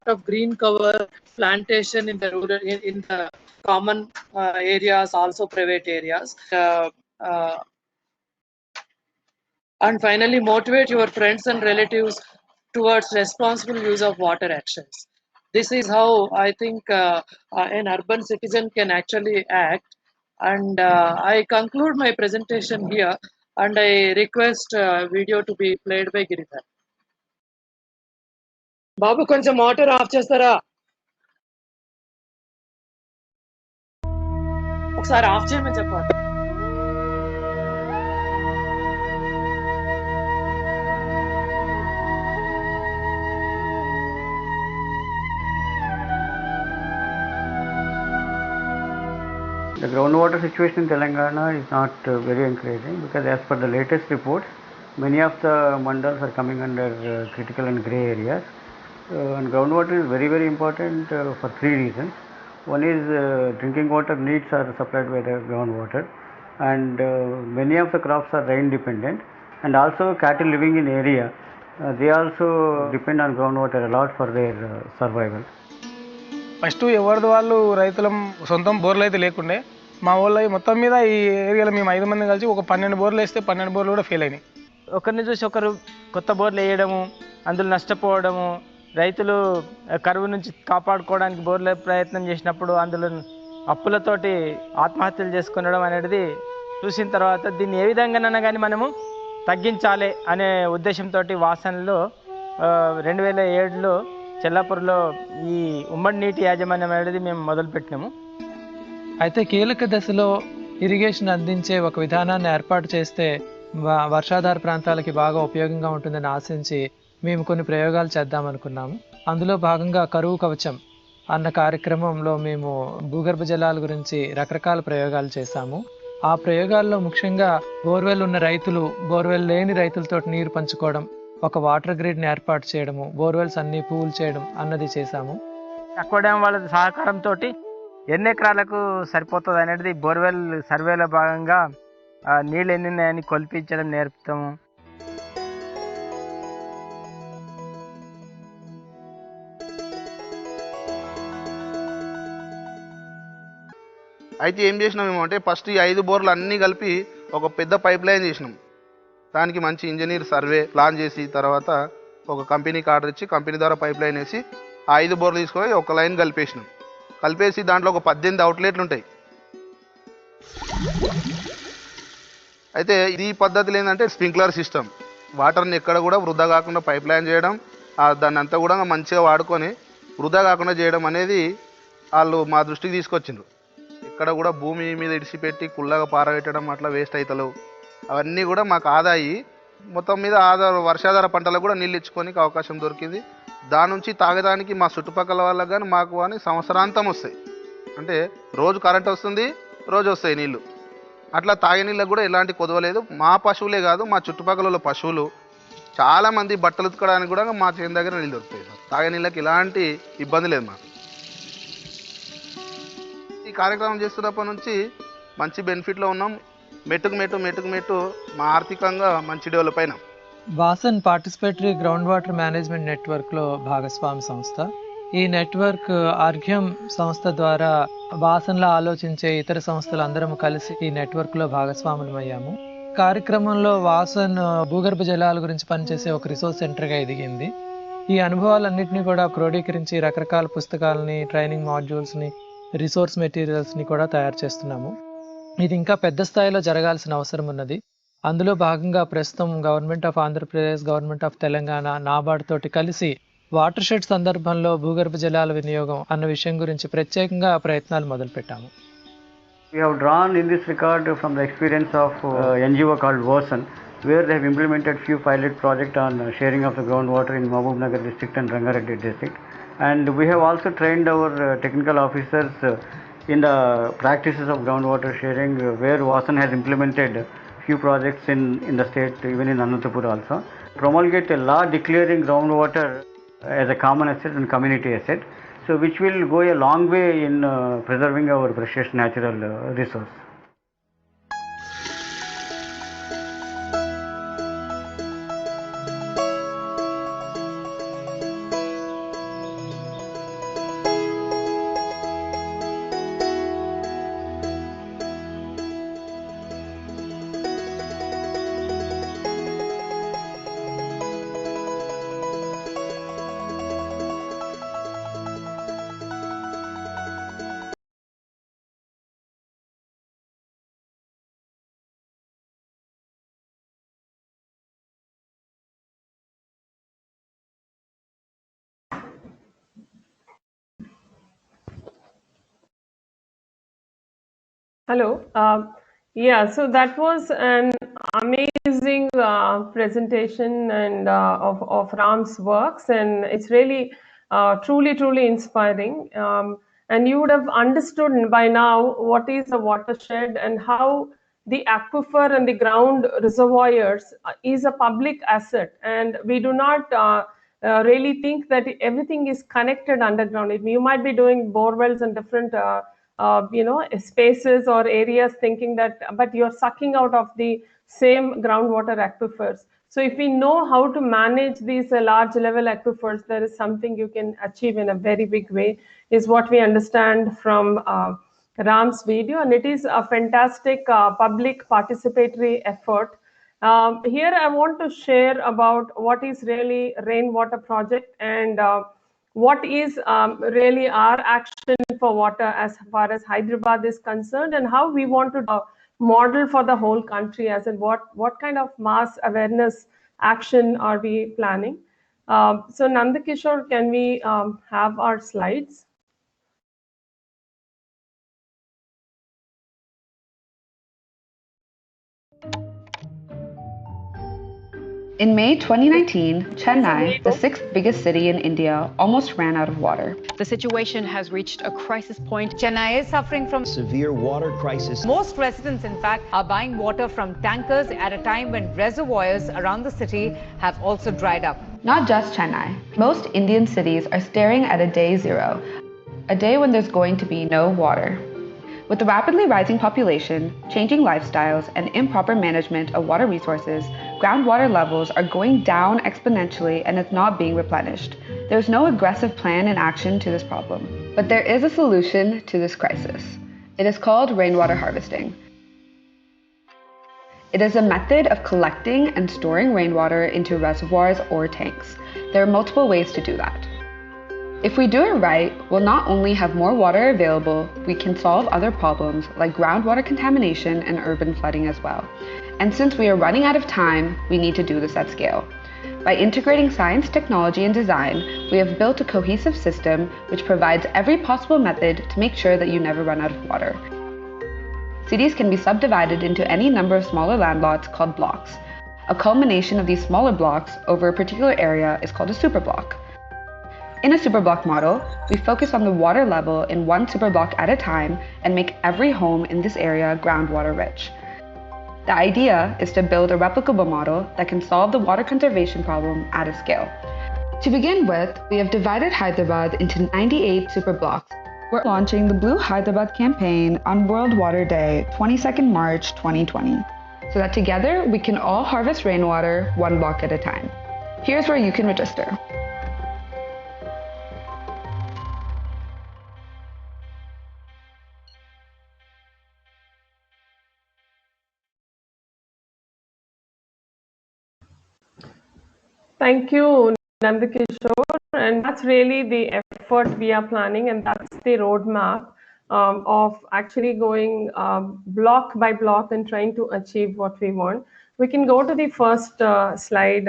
[SPEAKER 3] Of green cover plantation in the rural, in the common areas, also private areas. And finally, motivate your friends and relatives towards responsible use of water actions. This is how I think an urban citizen can actually act. And I conclude my presentation here, and I request video to be played by Giridhar. బాబు కొంచెం motor of చేస్తారా? ఒకసారి of చేయమని చెప్పాలి.
[SPEAKER 4] The groundwater situation in Telangana is not very encouraging because as per the latest reports, many of the mandals are coming under critical and grey areas. And groundwater is very, very important for three reasons. One is drinking water needs are supplied by the groundwater, and many of the crops are rain dependent, and also cattle living in area, they also depend on groundwater a lot for their survival.
[SPEAKER 5] First ఎవరిది వాళ్ళు రైతులం సొంతం బోర్లు అయితే లేకుండే మా వాళ్ళు మొత్తం మీద ఈ ఏరియాలో మేము 5 మంది కలిసి ఒక 12 బోర్లు వేస్తే 12 బోర్లు కూడా ఫెయిల్ అయినాయి.
[SPEAKER 6] ఒకరిని చూసి ఒకరు కొత్త బోర్లు వేయడము, అందులో నష్టపోవడము, రైతులు కరువు నుంచి కాపాడుకోవడానికి బోర్ల ప్రయత్నం చేసినప్పుడు అందులో అప్పులతోటి ఆత్మహత్యలు చేసుకునడం అనేది చూసిన తర్వాత దీన్ని ఏ విధంగానైనా కానీ మనము తగ్గించాలి అనే ఉద్దేశంతో వాసనలో 2007లో చెల్లాపూర్లో ఈ ఉమ్మడి నీటి యాజమాన్యం అనేది మేము మొదలుపెట్టినాము.
[SPEAKER 7] అయితే కీలక దశలో ఇరిగేషన్ అందించే ఒక విధానాన్ని ఏర్పాటు చేస్తే వర్షాధార ప్రాంతాలకి బాగా ఉపయోగంగా ఉంటుందని ఆశించి మేము కొన్ని ప్రయోగాలు చేద్దామనుకున్నాము. అందులో భాగంగా కరువు కవచం అన్న కార్యక్రమంలో మేము భూగర్భ జలాల గురించి రకరకాల ప్రయోగాలు చేశాము. ఆ ప్రయోగాల్లో ముఖ్యంగా బోర్వెల్ ఉన్న రైతులు బోర్వెల్ లేని రైతులతో నీరు పంచుకోవడం, ఒక వాటర్ గ్రిడ్ని ఏర్పాటు చేయడము, బోర్వెల్స్ అన్ని పూల్ చేయడం అన్నది చేశాము.
[SPEAKER 6] అక్వాడామ్ వాళ్ళ సహకారంతో ఎన్ని ఎకరాలకు సరిపోతుంది అనేది బోర్వెల్ సర్వేలో భాగంగా నీళ్ళు ఎన్ని ఉన్నాయని కొలిపించడం నేర్పుతాము.
[SPEAKER 8] అయితే ఏం చేసినాం మేము అంటే ఫస్ట్ ఈ 5 బోర్లు అన్నీ కలిపి ఒక పెద్ద పైప్ లైన్ చేసినాం. దానికి మంచి ఇంజనీర్ సర్వే ప్లాన్ చేసి తర్వాత ఒక కంపెనీకి ఆర్డర్ ఇచ్చి కంపెనీ ద్వారా పైప్ లైన్ వేసి ఆ 5 బోర్లు తీసుకొని ఒక లైన్ కలిపేసినాం. కలిపేసి దాంట్లో ఒక 18 అవుట్లెట్లు ఉంటాయి. అయితే ఈ పద్ధతులు ఏంటంటే స్ప్రింక్లర్ సిస్టమ్, వాటర్ని ఎక్కడ కూడా వృధా కాకుండా పైప్ లైన్ చేయడం, దాన్ని అంతా కూడా మంచిగా వాడుకొని వృధా కాకుండా చేయడం అనేది వాళ్ళు మా దృష్టికి తీసుకొచ్చిండ్రు. ఎక్కడ కూడా భూమి మీద ఇడిచిపెట్టి కుళ్ళగా పారబెట్టడం అట్లా వేస్ట్ అవుతలేవు. అవన్నీ కూడా మాకు ఆదాయి మొత్తం మీద వర్షాధార పంటలకు కూడా నీళ్ళు ఇచ్చుకోనికి అవకాశం దొరికింది. దాని నుంచి తాగడానికి మా చుట్టుపక్కల వాళ్ళకి కానీ మాకు కానీ సంవత్సరాంతం వస్తాయి. అంటే రోజు కరెంట్ వస్తుంది, రోజు వస్తాయి నీళ్ళు. అట్లా తాగే నీళ్ళకు కూడా ఎలాంటి కొదవలేదు. మా పశువులే కాదు, మా చుట్టుపక్కల పశువులు చాలామంది బట్టలు ఉతకడానికి కూడా మా చేను దగ్గర నీళ్ళు దొరుకుతాయి. తాగే నీళ్ళకి ఎలాంటి ఇబ్బంది లేదు మాకు. ఈ కార్యక్రమం చేస్తున్నప్పటి నుంచి మంచి బెనిఫిట్లో ఉన్నాం. మెట్టుకు మెట్టు మా ఆర్థికంగా మంచి డెవలప్ అయినాం.
[SPEAKER 7] Vasan participatory ground water management నెట్వర్క్లో భాగస్వామి సంస్థ. ఈ నెట్వర్క్ అర్ఘ్యం సంస్థ ద్వారా వాసనలో ఆలోచించే ఇతర సంస్థలు అందరం కలిసి ఈ నెట్వర్క్లో భాగస్వాములమయ్యాము. కార్యక్రమంలో వాసన్ భూగర్భ జలాల గురించి పనిచేసే ఒక రిసోర్స్ సెంటర్గా ఎదిగింది. ఈ అనుభవాలన్నింటినీ కూడా క్రోడీకరించి రకరకాల పుస్తకాలని, ట్రైనింగ్ మాడ్యూల్స్ని, రిసోర్స్ మెటీరియల్స్ని కూడా తయారు చేస్తున్నాము. ఇది ఇంకా పెద్ద స్థాయిలో జరగాల్సిన అవసరం ఉన్నది. అందులో భాగంగా ప్రస్తుతం government of Andhra Pradesh, government of Telangana, NABARD తోటి కలిసి వాటర్ షెడ్ సందర్భంలో భూగర్భ జలాల వినియోగం అన్న విషయం గురించి ప్రత్యేకంగా ప్రయత్నాలు మొదలుపెట్టాము.
[SPEAKER 4] We have drawn in this regard from the experience of NGO called WASAN, where they have implemented few pilot projects on sharing of the groundwater in Mahbubnagar district and Rangareddy district. And we have also trained our technical officers in the practices of groundwater sharing, where WASAN has implemented few projects in the state, even in Anantapur also. Promulgate a law declaring groundwater as a common asset and community asset, so which will go a long way in preserving our precious natural resource.
[SPEAKER 1] Hello. Yeah, so that was an amazing presentation and of Ram's works, and it's really truly inspiring. And you would have understood by now what is a watershed and how the aquifer and the ground reservoirs is a public asset, and we do not really think that everything is connected underground. You might be doing bore wells and different spaces or areas, thinking that, but you're sucking out of the same groundwater aquifers. So if we know how to manage these large level aquifers, there is something you can achieve in a very big way, is what we understand from Ram's video, and it is a fantastic public participatory effort. Here I want to share about what is really Rainwater Project, and what is really our action for water as far as Hyderabad is concerned, and how we want to model for the whole country, as in what kind of mass awareness action are we planning. So Nandakishore, can we have our slides?
[SPEAKER 9] In May 2019, Chennai, the sixth biggest city in India, almost ran out of water.
[SPEAKER 10] The situation has reached a crisis point. Chennai is suffering from
[SPEAKER 11] severe water crisis.
[SPEAKER 10] Most residents, in fact, are buying water from tankers at a time when reservoirs around the city have also dried up.
[SPEAKER 9] Not just Chennai. Most Indian cities are staring at a day zero, a day when there's going to be no water. With the rapidly rising population, changing lifestyles, and improper management of water resources, groundwater levels are going down exponentially and it's not being replenished. There's no aggressive plan and action to this problem. But there is a solution to this crisis. It is called rainwater harvesting. It is a method of collecting and storing rainwater into reservoirs or tanks. There are multiple ways to do that. If we do it right, we'll not only have more water available, we can solve other problems like groundwater contamination and urban flooding as well. And since we are running out of time, we need to do this at scale. By integrating science, technology, and design, we have built a cohesive system which provides every possible method to make sure that you never run out of water. Cities can be subdivided into any number of smaller land lots called blocks. A culmination of these smaller blocks over a particular area is called a superblock. In a superblock model, we focus on the water level in one superblock at a time and make every home in this area groundwater rich. The idea is to build a replicable model that can solve the water conservation problem at a scale. To begin with, we have divided Hyderabad into 98 superblocks. We're launching the Blue Hyderabad campaign on World Water Day, 22nd March 2020, so that together we can all harvest rainwater one block at a time. Here's where you can register.
[SPEAKER 1] Thank you, Nandakishore, and that's really the effort we are planning, and that's the roadmap of actually going block by block and trying to achieve what we want. We can go to the first slide.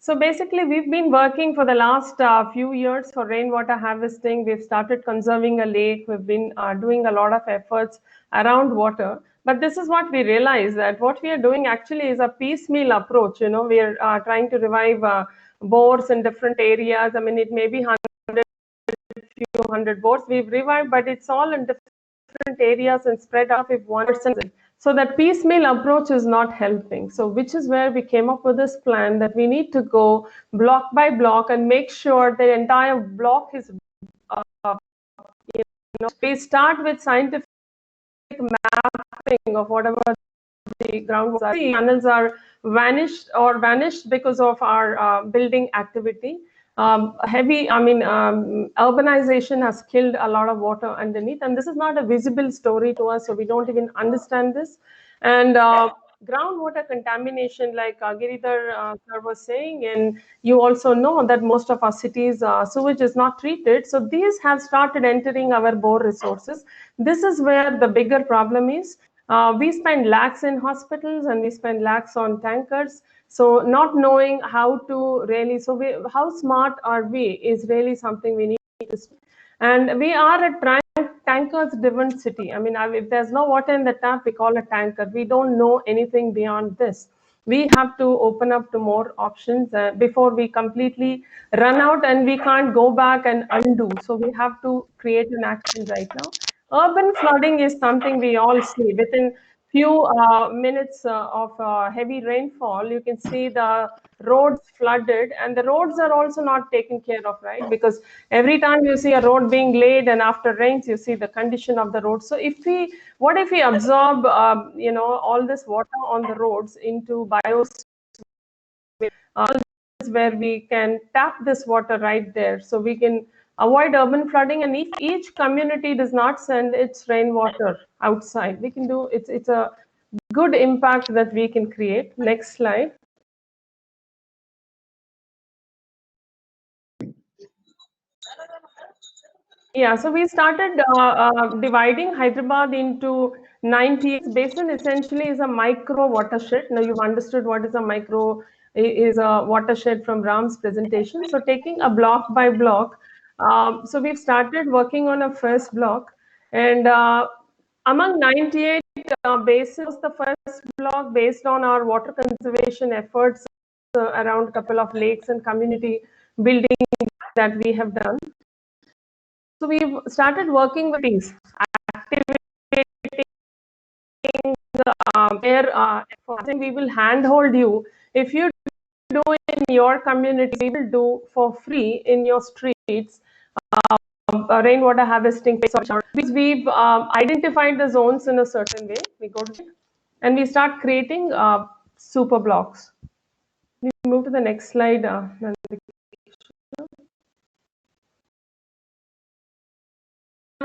[SPEAKER 1] So basically, we've been working for the last few years for rainwater harvesting. We've started conserving a lake. We've been doing a lot of efforts around water. But this is what we realize, that what we are doing actually is a piecemeal approach. You know, we are trying to revive bores in different areas. I mean, it may be few hundred bores we've revived, but it's all in different areas and spread out if one person. So that piecemeal approach is not helping. So which is where we came up with this plan that we need to go block by block and make sure the entire block is, we start with scientific mapping of whatever the groundwater channels are vanished because of our building activity. Urbanization has killed a lot of water underneath, and this is not a visible story to us, so we don't even understand this. And groundwater contamination, like Giridhar sir was saying, and you also know that most of our cities sewage is not treated, so these have started entering our bore resources. This is where the bigger problem is. We spend lakhs in hospitals and we spend lakhs on tankers. So not knowing how to really, how smart are we is really something we need to. And we are a tankers-driven city. I mean, if there's no water in the tap, we call a tanker. We don't know anything beyond this. We have to open up to more options before we completely run out and we can't go back and undo. So we have to create an action right now. Urban flooding is something we all see. Within few minutes of heavy rainfall, you can see the roads flooded, and the roads are also not taken care of, right? Because every time you see a road being laid and after rains, you see the condition of the road. So what if we absorb, all this water on the roads into biosphere, where we can tap this water right there, so we can avoid urban flooding. And if each community does not send its rainwater outside, we can do it's a good impact that we can create. Next slide. Yeah, so we started dividing Hyderabad into 98 basin. Essentially is a micro watershed. Now you've understood what is a micro, is a watershed from Ram's presentation. So taking a block by block, so we've started working on a first block, and among 98 basins, the first block based on our water conservation efforts around a couple of lakes and community building that we have done. So we've started working with these, activating efforts, and we will handhold you. If you do in your community, we will do for free in your streets rainwater harvesting. We've identified the zones in a certain way. We go to and we start creating super blocks. We move to the next slide.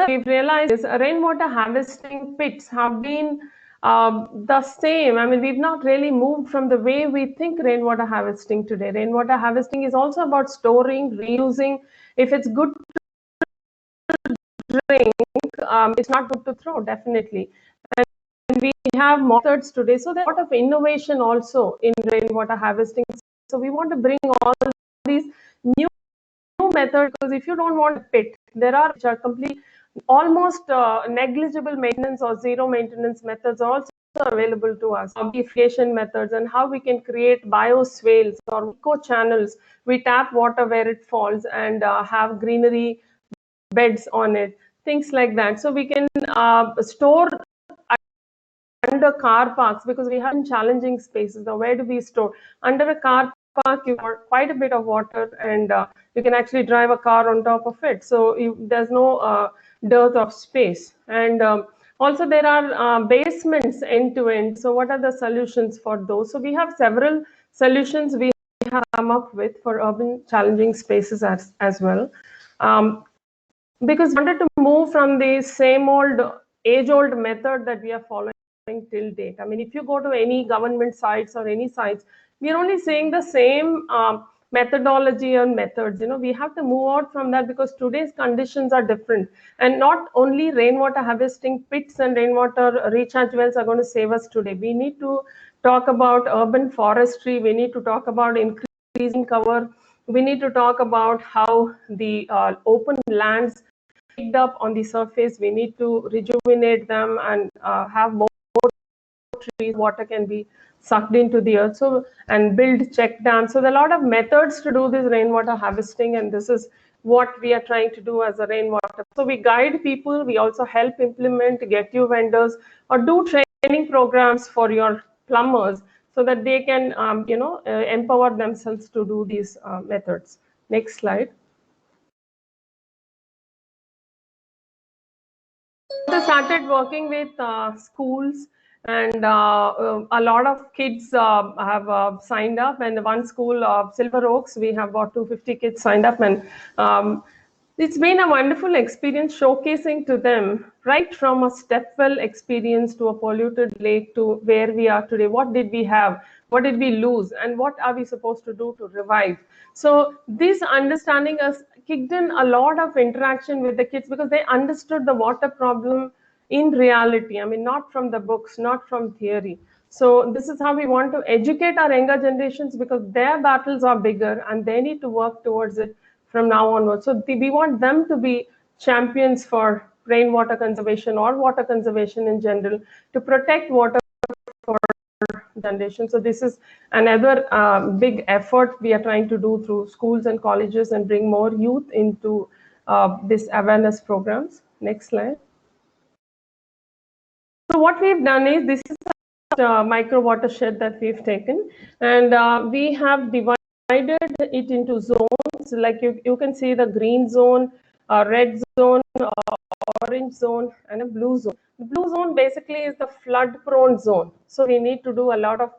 [SPEAKER 1] We've realized is rainwater harvesting pits have been the same. I mean, we've not really moved from the way we think rainwater harvesting today. Rainwater harvesting is also about storing, reusing. If it's good to drink, it's not good to throw, definitely. And we have methods today. So there's a lot of innovation also in rainwater harvesting. So we want to bring all these new methods, because if you don't want a pit, there are which are complete almost negligible maintenance or zero maintenance methods are also available to us. Defoliation methods, and how we can create bioswales or eco channels. We tap water where it falls and have greenery beds on it, things like that. So we can store under car parks, because we have challenging spaces. Now, where do we store? Under a car park, you have quite a bit of water, and you can actually drive a car on top of it. So there's no dearth of space. And also there are basements end to end. So what are the solutions for those? So we have several solutions we have come up with for urban challenging spaces as well. Because we wanted to move from the same old age-old method that we are following till date. I mean, if you go to any government sites or any sites, we're only seeing the same methodology and methods. We have to move out from that, because today's conditions are different. And not only rainwater harvesting pits and rainwater recharge wells are going to save us today. We need to talk about urban forestry. We need to talk about increasing cover. We need to talk about how the open lands picked up on the surface. We need to rejuvenate them and have more trees. Water can be sucked into the earth, so, and build check dams. So there are a lot of methods to do this rainwater harvesting, and this is what we are trying to do as a rainwater. So we guide people. We also help implement, get you vendors, or do training programs for your plumbers, so that they can empower themselves to do these methods. Next slide. So started working with schools, and a lot of kids have signed up. And one school, Silver Oaks, we have about 250 kids signed up, and it's been a wonderful experience showcasing to them right from a step well experience to a polluted lake to where we are today. What did we have? What did we lose? And what are we supposed to do to revive? So this understanding has kicked in a lot of interaction with the kids, because they understood the water problem in reality. I mean, not from the books, not from theory. So this is how we want to educate our younger generations, because their battles are bigger and they need to work towards it from now onwards. So we want them to be champions for rainwater conservation or water conservation in general to protect water for generation. So this is another big effort we are trying to do through schools and colleges and bring more youth into this awareness programs. Next slide. So what we've done is, this is a micro watershed that we've taken, and we have divided it into zones. Like you can see the green zone, red zone, orange zone, and a blue zone. The blue zone basically is the flood prone zone. So we need to do a lot of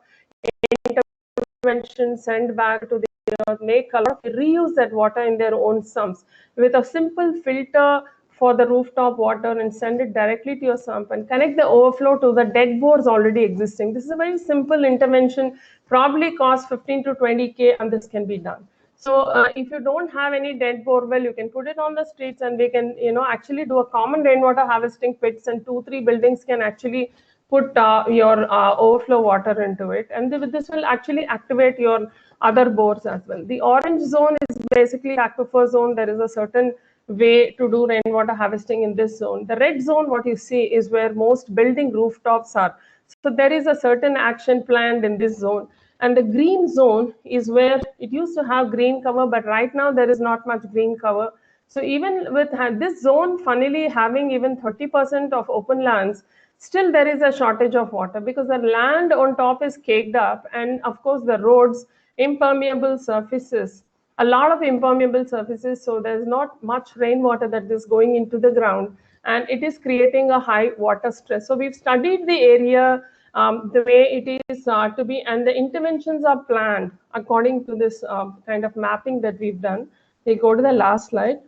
[SPEAKER 1] intervention, send back to the earth, make a lot, reuse that water in their own sumps with a simple filter for the rooftop water and send it directly to your sump and connect the overflow to the dead bores already existing. This is a very simple intervention, probably cost 15 to 20K, and this can be done. So if you don't have any dead borewell, you can put it on the streets, and we can, actually do a common rainwater harvesting pits, and 2-3 buildings can actually put your overflow water into it, and this will actually activate your other bores as well. The orange zone is basically aquifer zone. There is a certain way to do rainwater harvesting in this zone. The red zone, what you see, is where most building rooftops are. So there is a certain action planned in this zone. And the green zone is where it used to have green cover, but right now there is not much green cover. So even with this zone, funnily having even 30% of open lands, still there is a shortage of water because the land on top is caked up, and of course the roads, impermeable surfaces, a lot of impermeable surfaces, so there's not much rainwater that is going into the ground, and it is creating a high water stress. So we've studied the area the way it is to be, and the interventions are planned according to this kind of mapping that we've done. We go to the last slide.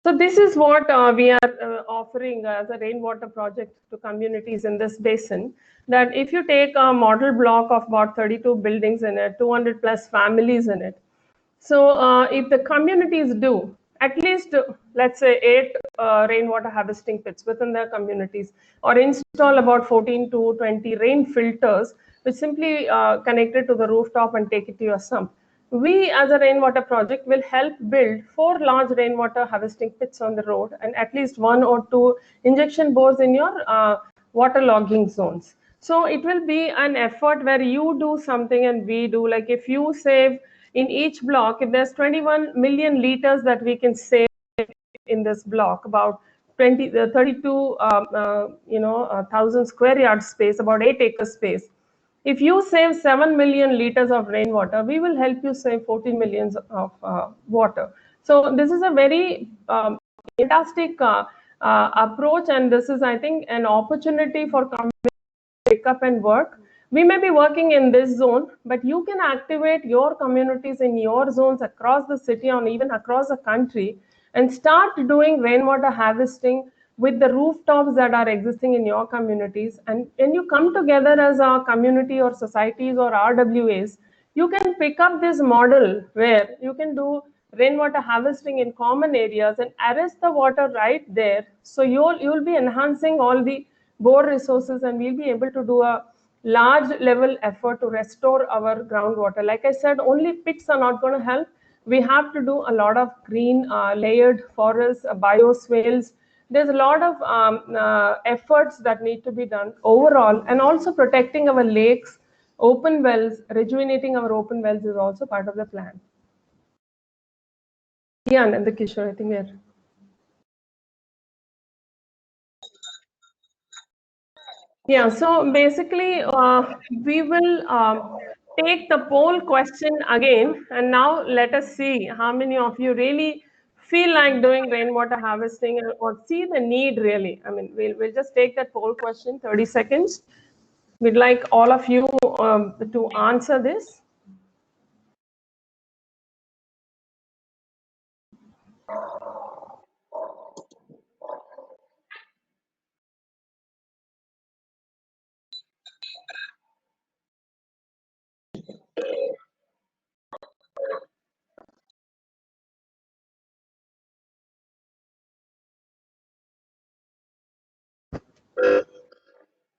[SPEAKER 1] So this is what we are offering as a rainwater project to communities in this basin, that if you take a model block of about 32 buildings in it, 200 plus families in it. So if the communities do at least, let's say 8 rainwater harvesting pits within their communities, or install about 14 to 20 rain filters, which simply connected to the rooftop and take it to your sump. We as a rainwater project will help build 4 large rainwater harvesting pits on the road and at least 1 or 2 injection bores in your water logging zones. So it will be an effort where you do something and we do. Like if you save in each block, if there's 21 million liters that we can save in this block, about 32 thousand square yard space, about 8 acre space. If you save 7 million liters of rainwater, we will help you save 14 millions of water. So this is a very fantastic approach, and this is, I think, an opportunity for communities to pick up and work. We may be working in this zone, but you can activate your communities in your zones across the city or even across the country and start doing rainwater harvesting with the rooftops that are existing in your communities. And when you come together as a community or societies or RWAs, you can pick up this model where you can do rainwater harvesting in common areas and arrest the water right there. So you'll be enhancing all the bore resources, and we'll be able to do a large level effort to restore our groundwater. Like I said, only pits are not going to help. We have to do a lot of green layered forests, bioswales. There's a lot of efforts that need to be done overall, and also protecting our lakes, open wells, rejuvenating our open wells is also part of the plan. Yeah, and the Kishore, I think we're. Yeah, so basically, we will take the poll question again, and now let us see how many of you really feel like doing rainwater harvesting or see the need really. I mean, we'll just take that poll question, 30 seconds. We'd like all of you to answer this.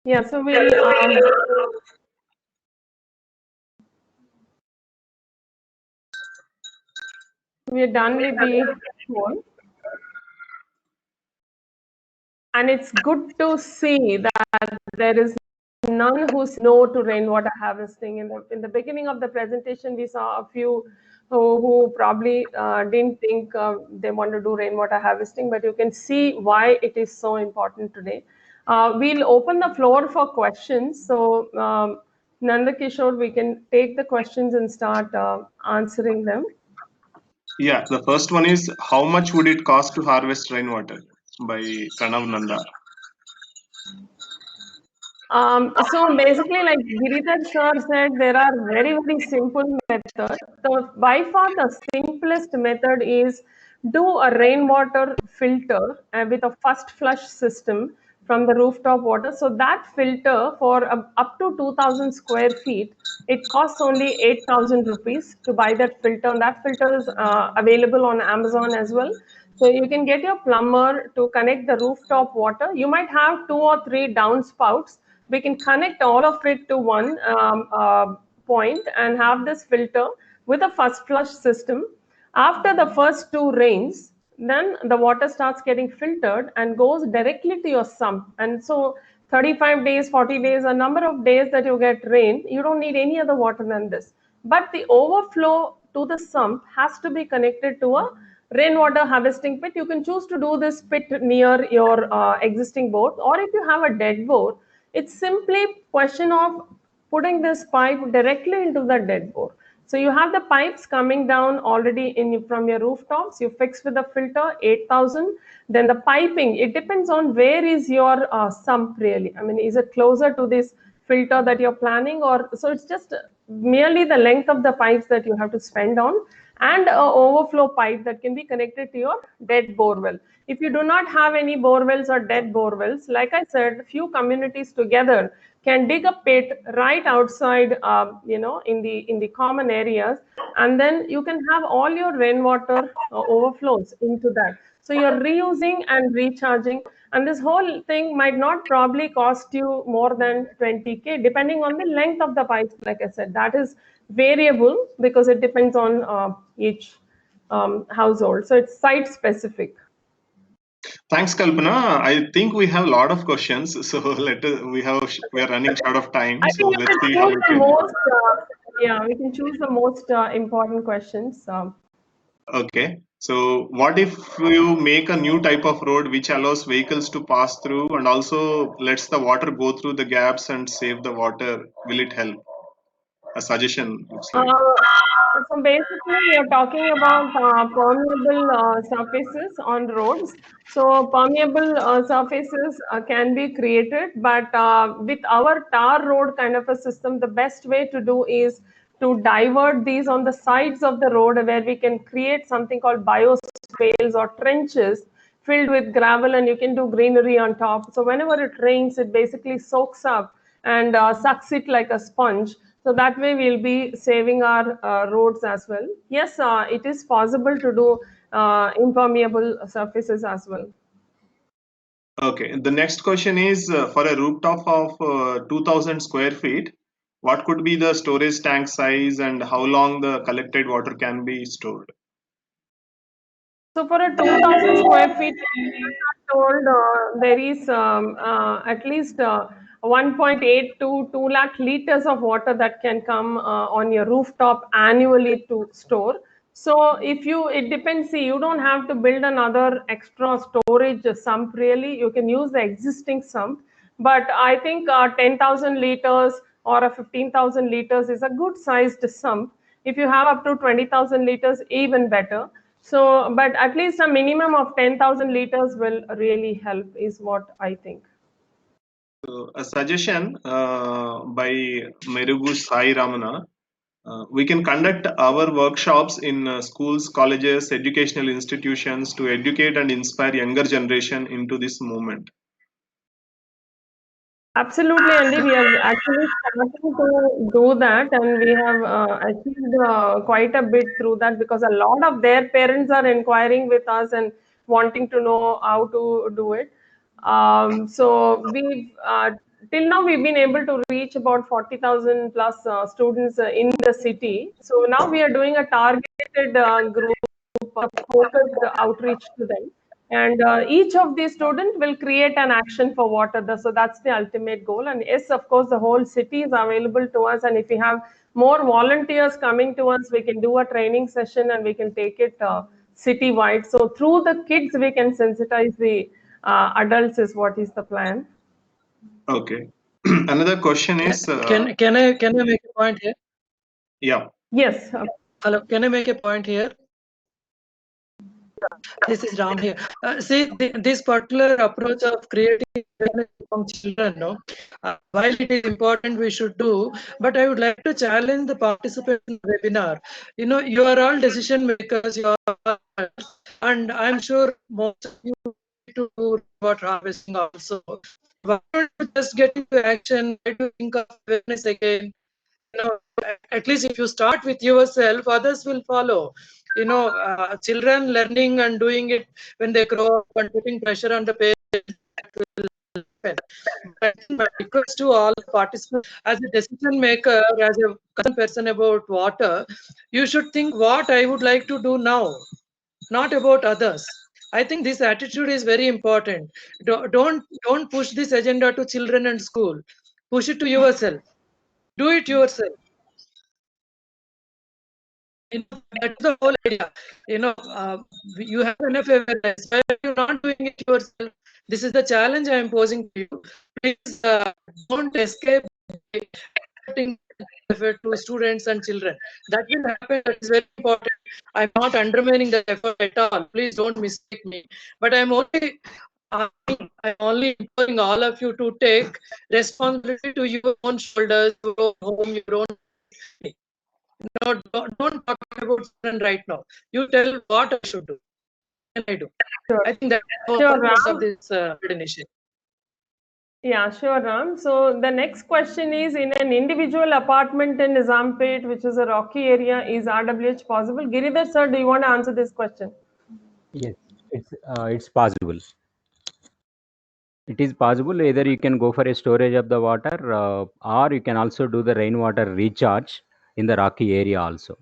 [SPEAKER 1] Yeah, so we're done with the poll. and it's good to see that there is none who's no to rainwater harvesting. In the beginning of the presentation, we saw a few who probably didn't think they want to do rainwater harvesting, but you can see why it is so important today. We'll open the floor for questions. So, Nanda Kishore, we can take the questions and start answering them.
[SPEAKER 11] Yeah, the first one is, how much would it cost to harvest rainwater, by Pranav Nanda?
[SPEAKER 1] So basically, like Giridhar sir said, there are very, very simple methods. So by far the simplest method is do a rainwater filter with a first flush system from the rooftop water. So that filter for up to 2000 square feet, it costs only 8,000 rupees to buy that filter. And that filter is available on Amazon as well. So you can get your plumber to connect the rooftop water. You might have 2 or 3 downspouts. We can connect all of it to one point and have this filter with a first flush system. After the first 2 rains, then the water starts getting filtered and goes directly to your sump. And so 35 days, 40 days, a number of days that you get rain, you don't need any other water than this. But the overflow to the sump has to be connected to a rainwater harvesting pit. You can choose to do this pit near your existing bore, or if you have a dead bore, it's simply question of putting this pipe directly into the dead bore. So you have the pipes coming down already from your rooftops. You fix with the filter 8,000. Then the piping, it depends on where is your sump really. I mean, is it closer to this filter that you're planning, or so it's just merely the length of the pipes that you have to spend on, and a overflow pipe that can be connected to your dead borewell. If you do not have any borewells or dead borewells, like I said, few communities together can dig a pit right outside, in the common areas, and then you can have all your rainwater overflows into that. So you're reusing and recharging, and this whole thing might not probably cost you more than 20K, depending on the length of the pipes. Like I said, that is variable because it depends on each household. So it's site specific.
[SPEAKER 11] Thanks, Kalpana. I think we have a lot of questions, so we are running short of time.
[SPEAKER 1] I
[SPEAKER 11] So
[SPEAKER 1] think
[SPEAKER 11] let's see how we can.
[SPEAKER 1] We can choose the most important questions.
[SPEAKER 11] Okay. So what if you make a new type of road which allows vehicles to pass through and also lets the water go through the gaps and save the water? Will it help? A suggestion looks like.
[SPEAKER 1] So basically, we are talking about permeable surfaces on roads. So permeable surfaces can be created, but with our tar road kind of a system, the best way to do is to divert these on the sides of the road, where we can create something called bioswales or trenches filled with gravel, and you can do greenery on top. So whenever it rains, it basically soaks up and sucks it like a sponge. So that way we'll be saving our roads as well. Yes, it is possible to do impermeable surfaces as well.
[SPEAKER 11] Okay. The next question is, for a rooftop of 2000 square feet, what could be the storage tank size and how long the collected water can be stored?
[SPEAKER 1] So for a 2000 square feet, we are told there is at least 1.8 to 2 lakh liters of water that can come on your rooftop annually to store. So it depends, see, you don't have to build another extra storage sump really. You can use the existing sump. But I think 10,000 liters or a 15,000 liters is a good sized sump. If you have up to 20,000 liters, even better. So, but at least a minimum of 10,000 liters will really help, is what I think.
[SPEAKER 11] So a suggestion by Merugu Sai Ramana. We can conduct our workshops in schools, colleges, educational institutions to educate and inspire younger generation into this movement.
[SPEAKER 1] Absolutely, Andy. We are actually starting to do that, and we have achieved quite a bit through that, because a lot of their parents are inquiring with us and wanting to know how to do it. So we till now we've been able to reach about 40,000 plus students in the city. So now we are doing a targeted group, focused outreach to them. And each of these students will create an action for water. So that's the ultimate goal. And yes, of course, the whole city is available to us. And if we have more volunteers coming to us, we can do a training session and we can take it city-wide. So through the kids, we can sensitize the adults is what is the plan.
[SPEAKER 11] Okay. Another question is,
[SPEAKER 3] Can I make a point here?
[SPEAKER 11] yeah.
[SPEAKER 1] Yes.
[SPEAKER 3] Hello, can I make a point here? This is Ram here. See, this particular approach of creating awareness among children, no, while it is important, we should do, but I would like to challenge the participants in the webinar. You know, you are all decision makers, you are, and I'm sure most of you need to do water harvesting also. Why don't you just get into action? Why do you think of awareness again? You know, at least if you start with yourself, others will follow. You know, children learning and doing it when they grow up and putting pressure on the parents will happen. But my request to all participants, as a decision maker, as a concerned person about water, you should think what I would like to do now, not about others. I think this attitude is very important. Don't push this agenda to children and school. Push it to yourself. Do it yourself. You know, that's the whole idea. You know, you have enough awareness. Why are you not doing it yourself? This is the challenge I am posing to you. Please don't escape putting effort to students and children. That will happen. That is very important. I'm not undermining the effort at all. Please don't mistake me. But I'm only imploring all of you to take responsibility to your own shoulders, your own home, your own. No, don't talk about children right now. You tell what I should do. And I do.
[SPEAKER 1] Sure.
[SPEAKER 3] I think that's the
[SPEAKER 1] Sure,
[SPEAKER 3] purpose
[SPEAKER 1] Ram.
[SPEAKER 3] of this initiative.
[SPEAKER 1] Yeah, sure, Ram. So the next question is, in an individual apartment in Nizampet, which is a rocky area, is RWH possible? Giridhar sir, do you want to answer this question?
[SPEAKER 2] Yes, it's possible. It is possible. Either you can go for a storage of the water, or you can also do the rainwater recharge in the rocky area also.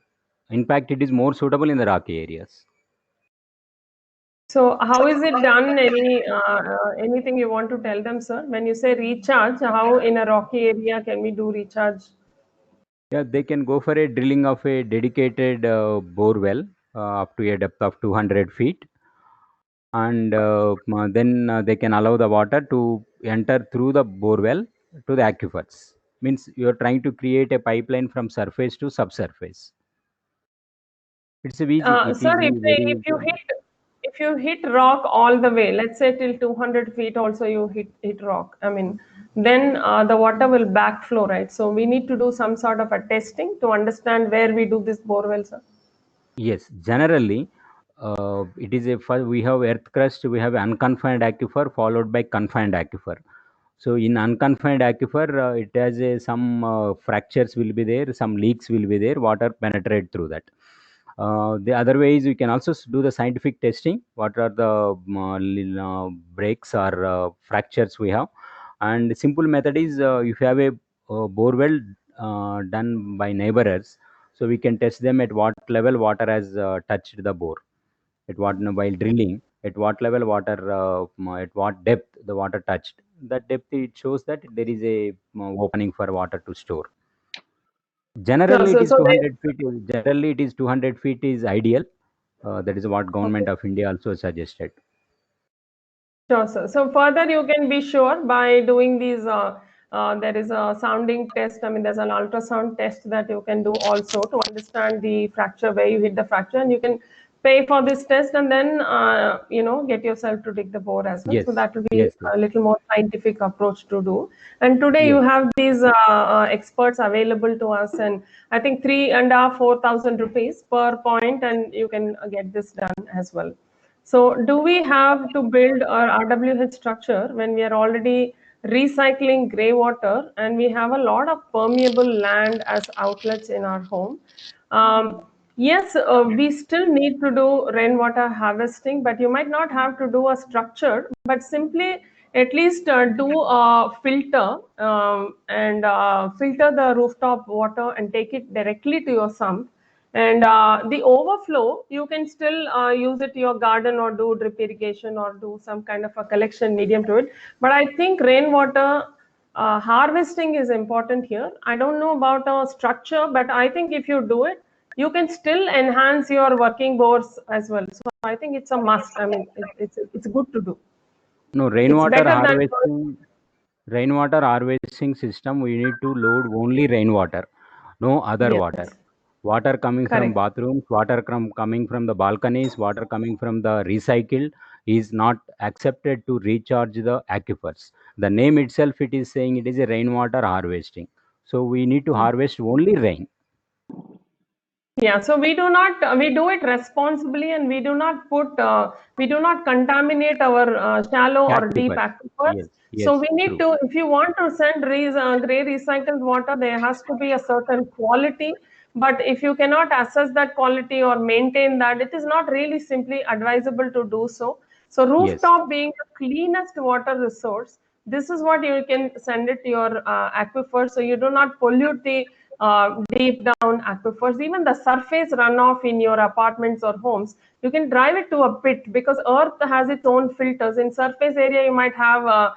[SPEAKER 2] In fact, it is more suitable in the rocky areas.
[SPEAKER 1] So how is it done? Anything you want to tell them, sir? When you say recharge, how in a rocky area can we do recharge?
[SPEAKER 2] Yeah, they can go for a drilling of a dedicated bore well up to a depth of 200 feet, and then they can allow the water to enter through the bore well to the aquifers. Means you are trying to create a pipeline from surface to subsurface. It's a easy. It
[SPEAKER 1] Sir,
[SPEAKER 2] is very
[SPEAKER 1] if you
[SPEAKER 2] easy.
[SPEAKER 1] hit rock all the way, let's say till 200 feet also you hit rock, I mean, then the water will backflow, right? So we need to do some sort of a testing to understand where we do this bore well, sir.
[SPEAKER 2] Yes, generally, it is we have earth crust, we have unconfined aquifer followed by confined aquifer. So in unconfined aquifer, it has some fractures will be there, some leaks will be there, water penetrate through that. The other way is we can also do the scientific testing. What are the breaks or fractures we have? And simple method is if you have a bore well done by neighbors, so we can test them at what level water has touched the bore, at what while drilling, at what level water, at what depth the water touched. That depth it shows that there is a opening for water to store. Generally, it is 200 feet. Generally, it is 200 feet is ideal. That is what government of India also suggested.
[SPEAKER 1] Sure, sir. So further, you can be sure by doing these. There is a sounding test. I mean, there's an ultrasound test that you can do also to understand the fracture, where you hit the fracture, and you can pay for this test and then get yourself to dig the bore as well.
[SPEAKER 2] Yes.
[SPEAKER 1] So that will be
[SPEAKER 2] Yes.
[SPEAKER 1] a little more scientific approach to do. And today you
[SPEAKER 2] Yes.
[SPEAKER 1] have these experts available to us, and I think 3,500 4,000 rupees per point, and you can get this done as well. So do we have to build our RWH structure when we are already recycling grey water and we have a lot of permeable land as outlets in our home? Yes, we still need to do rainwater harvesting, but you might not have to do a structure, but simply at least do a filter and filter the rooftop water and take it directly to your sump. And the overflow, you can still use it to your garden or do drip irrigation or do some kind of a collection medium to it. But I think rainwater harvesting is important here. I don't know about a structure, but I think if you do it, you can still enhance your working bores as well. So I think it's a must. I mean, it's good to do.
[SPEAKER 2] No,
[SPEAKER 1] It's better than
[SPEAKER 2] rainwater harvesting system, we need to load only rainwater, no other water.
[SPEAKER 1] yes,
[SPEAKER 2] Water coming from
[SPEAKER 1] correct.
[SPEAKER 2] bathrooms, water coming from the balconies, water coming from the recycled is not accepted to recharge the aquifers. The name itself, it is saying it is a rainwater harvesting. So we need to harvest only rain.
[SPEAKER 1] Yeah, so we do not, we do it responsibly, and we do not put, we do not contaminate our shallow or deep
[SPEAKER 2] Aquifers.
[SPEAKER 1] aquifers.
[SPEAKER 2] Yes,
[SPEAKER 1] So
[SPEAKER 2] yes,
[SPEAKER 1] we need
[SPEAKER 2] true.
[SPEAKER 1] to, if you want to send gray recycled water, there has to be a certain quality. But if you cannot assess that quality or maintain that, it is not really simply advisable to do so. So
[SPEAKER 2] Yes,
[SPEAKER 1] rooftop being the cleanest water resource, this is what you can send it to your aquifer, so you do not pollute the deep down aquifers. Even the surface runoff in your apartments or homes, you can drive it to a pit, because earth has its own filters. In surface area, you might have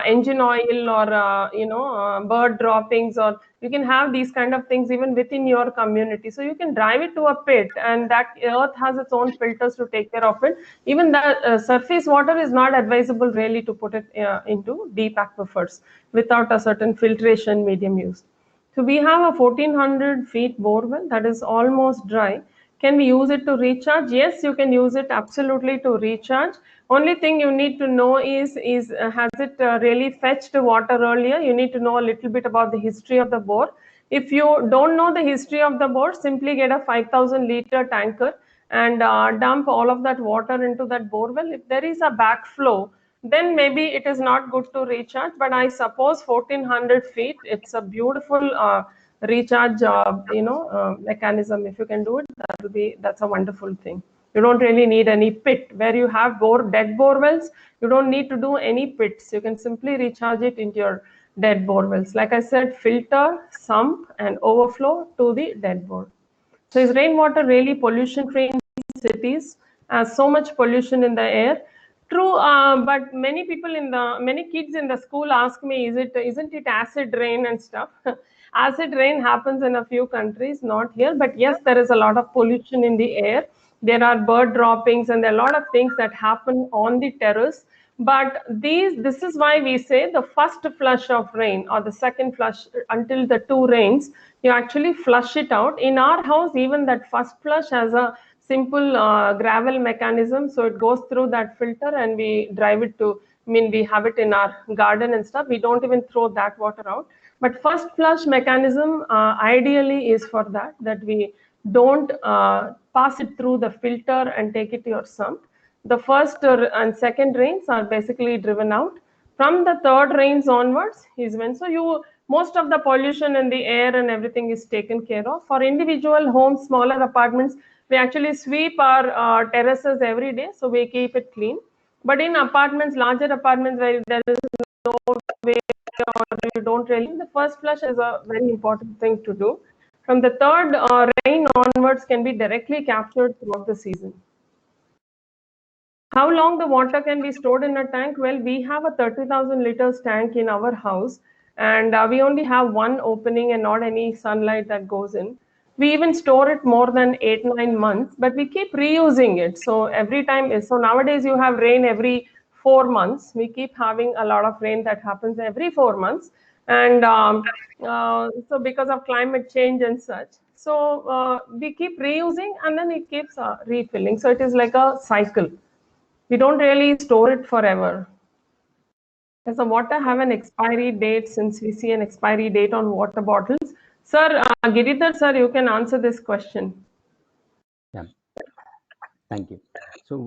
[SPEAKER 1] engine oil or bird droppings, or you can have these kind of things even within your community. So you can drive it to a pit, and that earth has its own filters to take care of it. Even the surface water is not advisable really to put it into deep aquifers without a certain filtration medium used. So we have a 1400 feet borewell that is almost dry. Can we use it to recharge? Yes, you can use it absolutely to recharge. Only thing you need to know is has it really fetched water earlier? You need to know a little bit about the history of the bore. If you don't know the history of the bore, simply get a 5000 liter tanker and dump all of that water into that borewell. If there is a backflow, then maybe it is not good to recharge. But I suppose 1400 feet, it's a beautiful recharge mechanism. If you can do it, that's a wonderful thing. You don't really need any pit. Where you have dead bore wells, you don't need to do any pits. You can simply recharge it into your dead bore wells. Like I said, filter, sump, and overflow to the dead bore. So is rainwater really pollution free in cities? So much pollution in the air. True, but many kids in the school ask me, isn't it acid rain and stuff? Acid rain happens in a few countries, not here. But yes, there is a lot of pollution in the air. There are bird droppings, and there are a lot of things that happen on the terrace. But this is why we say the first flush of rain or the second flush, until the two rains, you actually flush it out. In our house, even that first flush has a simple gravel mechanism, so it goes through that filter and we drive it to, I mean, we have it in our garden and stuff. We don't even throw that water out. But first flush mechanism ideally is for that we don't pass it through the filter and take it to your sump. The first and second rains are basically driven out. From the third rains onwards is when, so you, most of the pollution in the air and everything is taken care of. For individual homes, smaller apartments, we actually sweep our terraces every day, so we keep it clean. But in apartments, larger apartments where there is no way or you don't really, the first flush is a very important thing to do. From the third rain onwards can be directly captured throughout the season. How long the water can be stored in a tank? Well, we have a 30,000 liters tank in our house, and we only have one opening and not any sunlight that goes in. We even store it more than 8-9 months, but we keep reusing it. So every time, so nowadays you have rain every 4 months. We keep having a lot of rain that happens every 4 months, and so because of climate change and such. So we keep reusing, and then it keeps refilling. So it is like a cycle. We don't really store it forever. Does the water have an expiry date, since we see an expiry date on water bottles? Sir, Giridhar sir, you can answer this question.
[SPEAKER 2] Yeah. Thank you. So,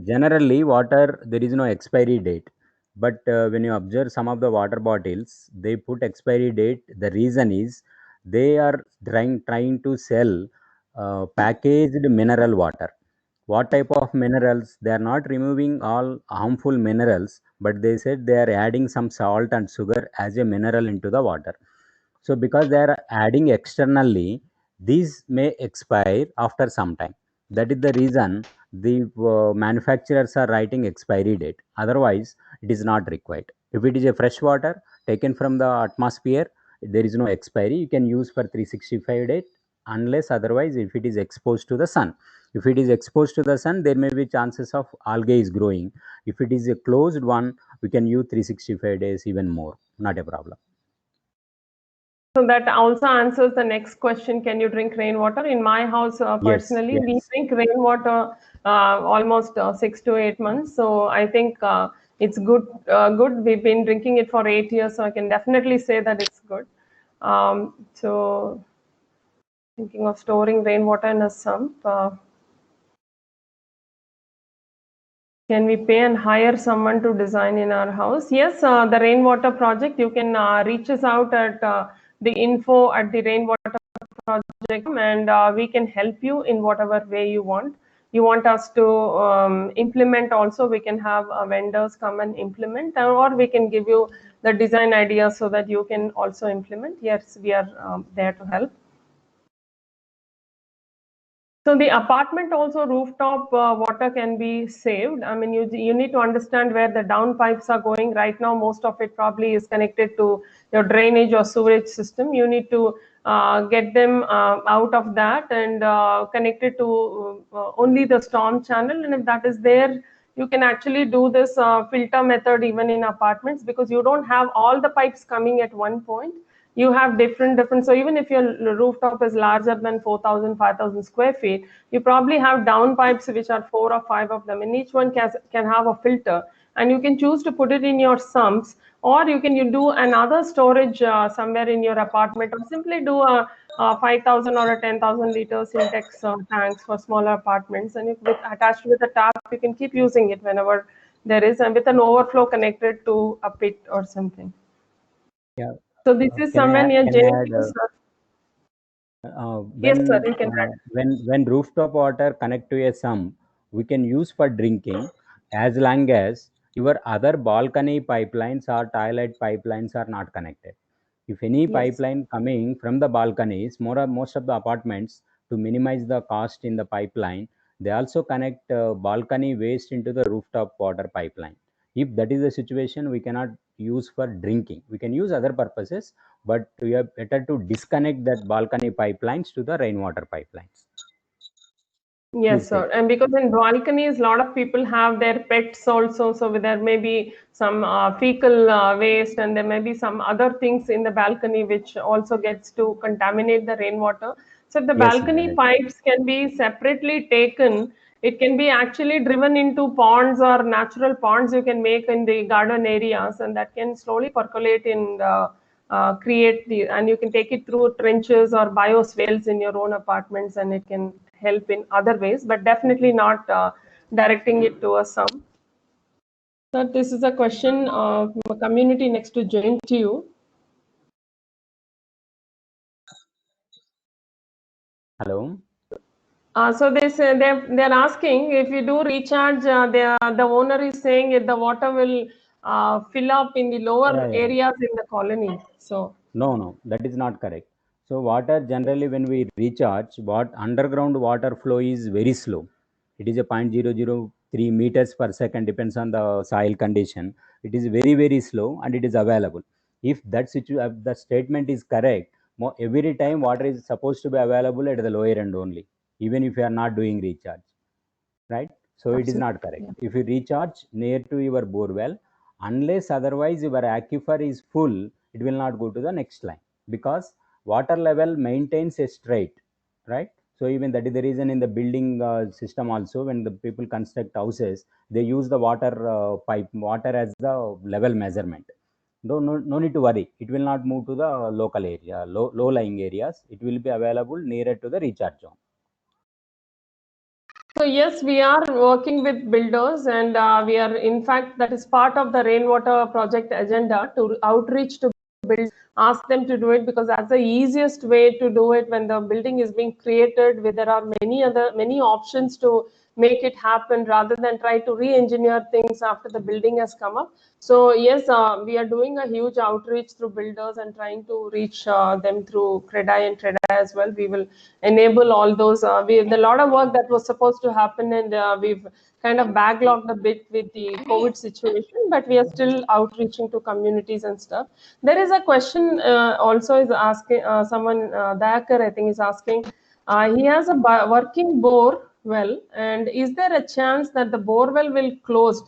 [SPEAKER 2] generally, water, there is no expiry date. But when you observe some of the water bottles, they put expiry date. The reason is they are trying to sell packaged mineral water. What type of minerals? They are not removing all harmful minerals, but they said they are adding some salt and sugar as a mineral into the water. So because they are adding externally, these may expire after some time. That is the reason the manufacturers are writing expiry date. Otherwise, it is not required. If it is a fresh water taken from the atmosphere, there is no expiry. You can use for 365 days, unless otherwise if it is exposed to the sun. If it is exposed to the sun, there may be chances of algae is growing. If it is a closed one, we can use 365 days, even more, not a problem.
[SPEAKER 1] So that also answers the next question, can you drink rainwater? In my house, personally,
[SPEAKER 2] Yes.
[SPEAKER 1] we drink rainwater almost 6 to 8 months. So I think it's good. We've been drinking it for 8 years, so I can definitely say that it's good. So thinking of storing rainwater in a sump. Can we pay and hire someone to design in our house? Yes, the rainwater project, you can reach us out at the info at the rainwater project, and we can help you in whatever way you want. You want us to implement also, we can have vendors come and implement, or we can give you the design idea so that you can also implement. Yes, we are there to help. So the apartment also rooftop water can be saved. I mean, you need to understand where the down pipes are going. Right now, most of it probably is connected to your drainage or sewage system. You need to get them out of that and connect it to only the storm channel. And if that is there, you can actually do this filter method even in apartments, because you don't have all the pipes coming at one point. You have different, so even if your rooftop is larger than 4,000 5,000 square feet, you probably have down pipes which are 4 or 5 of them, and each one can have a filter, and you can choose to put it in your sumps, or you do another storage somewhere in your apartment, or simply do a 5,000 or a 10,000 liter syntax tanks for smaller apartments, and attached with a tap, you can keep using it whenever there is, and with an overflow connected to a pit or something.
[SPEAKER 2] Yeah.
[SPEAKER 1] So this is somewhere near JNPT, sir. Yes, sir, you can add.
[SPEAKER 2] When rooftop water connect to a sump, we can use for drinking, as long as your other balcony pipelines or toilet pipelines are not connected. If any
[SPEAKER 1] Yes.
[SPEAKER 2] pipeline coming from the balconies, most of the apartments, to minimize the cost in the pipeline, they also connect balcony waste into the rooftop water pipeline. If that is the situation, we cannot use for drinking. We can use other purposes, but we are better to disconnect that balcony pipelines to the rainwater pipelines.
[SPEAKER 1] Yes, sir. And because in balconies, a lot of people have their pets also, so there may be some fecal waste, and there may be some other things in the balcony which also gets to contaminate the rainwater. So if the
[SPEAKER 2] Yes,
[SPEAKER 1] balcony
[SPEAKER 2] ma'am.
[SPEAKER 1] pipes can be separately taken, it can be actually driven into ponds or natural ponds you can make in the garden areas, and that can slowly percolate and and you can take it through trenches or bioswales in your own apartments, and it can help in other ways, but definitely not directing it to a sump. So this is a question from a community next to JNTU.
[SPEAKER 2] Hello.
[SPEAKER 1] So they say they're asking, if you do recharge, the owner is saying if the water will fill up in the lower areas in the colony. So
[SPEAKER 2] No, that is not correct. So water generally, when we recharge, what underground water flow is very slow. It is a 0.003 meters per second, depends on the soil condition. It is very slow, and it is available. If the statement is correct, every time water is supposed to be available at the lower end only, even if you are not doing recharge, right? So it is not correct.
[SPEAKER 1] yeah.
[SPEAKER 2] If you recharge near to your bore well, unless otherwise your aquifer is full, it will not go to the next line, because water level maintains a straight, right? So even that is the reason in the building system also, when the people construct houses, they use the water as the level measurement. No need to worry, it will not move to the local area, low lying areas. It will be available nearer to the recharge zone.
[SPEAKER 1] So yes, we are working with builders, and we are, in fact, that is part of the rainwater project agenda, to outreach to build ask them to do it, because that's the easiest way to do it when the building is being created, where there are many options to make it happen, rather than try to re-engineer things after the building has come up. So yes, we are doing a huge outreach through builders and trying to reach them through CREDAI and TREDAI as well. We will enable all those. We have a lot of work that was supposed to happen, and we've kind of backlogged a bit with the COVID situation, but we are still outreaching to communities and stuff. There is a question also is asking, someone, Dayakar, I think, is asking, he has a working bore well, and is there a chance that the bore well will close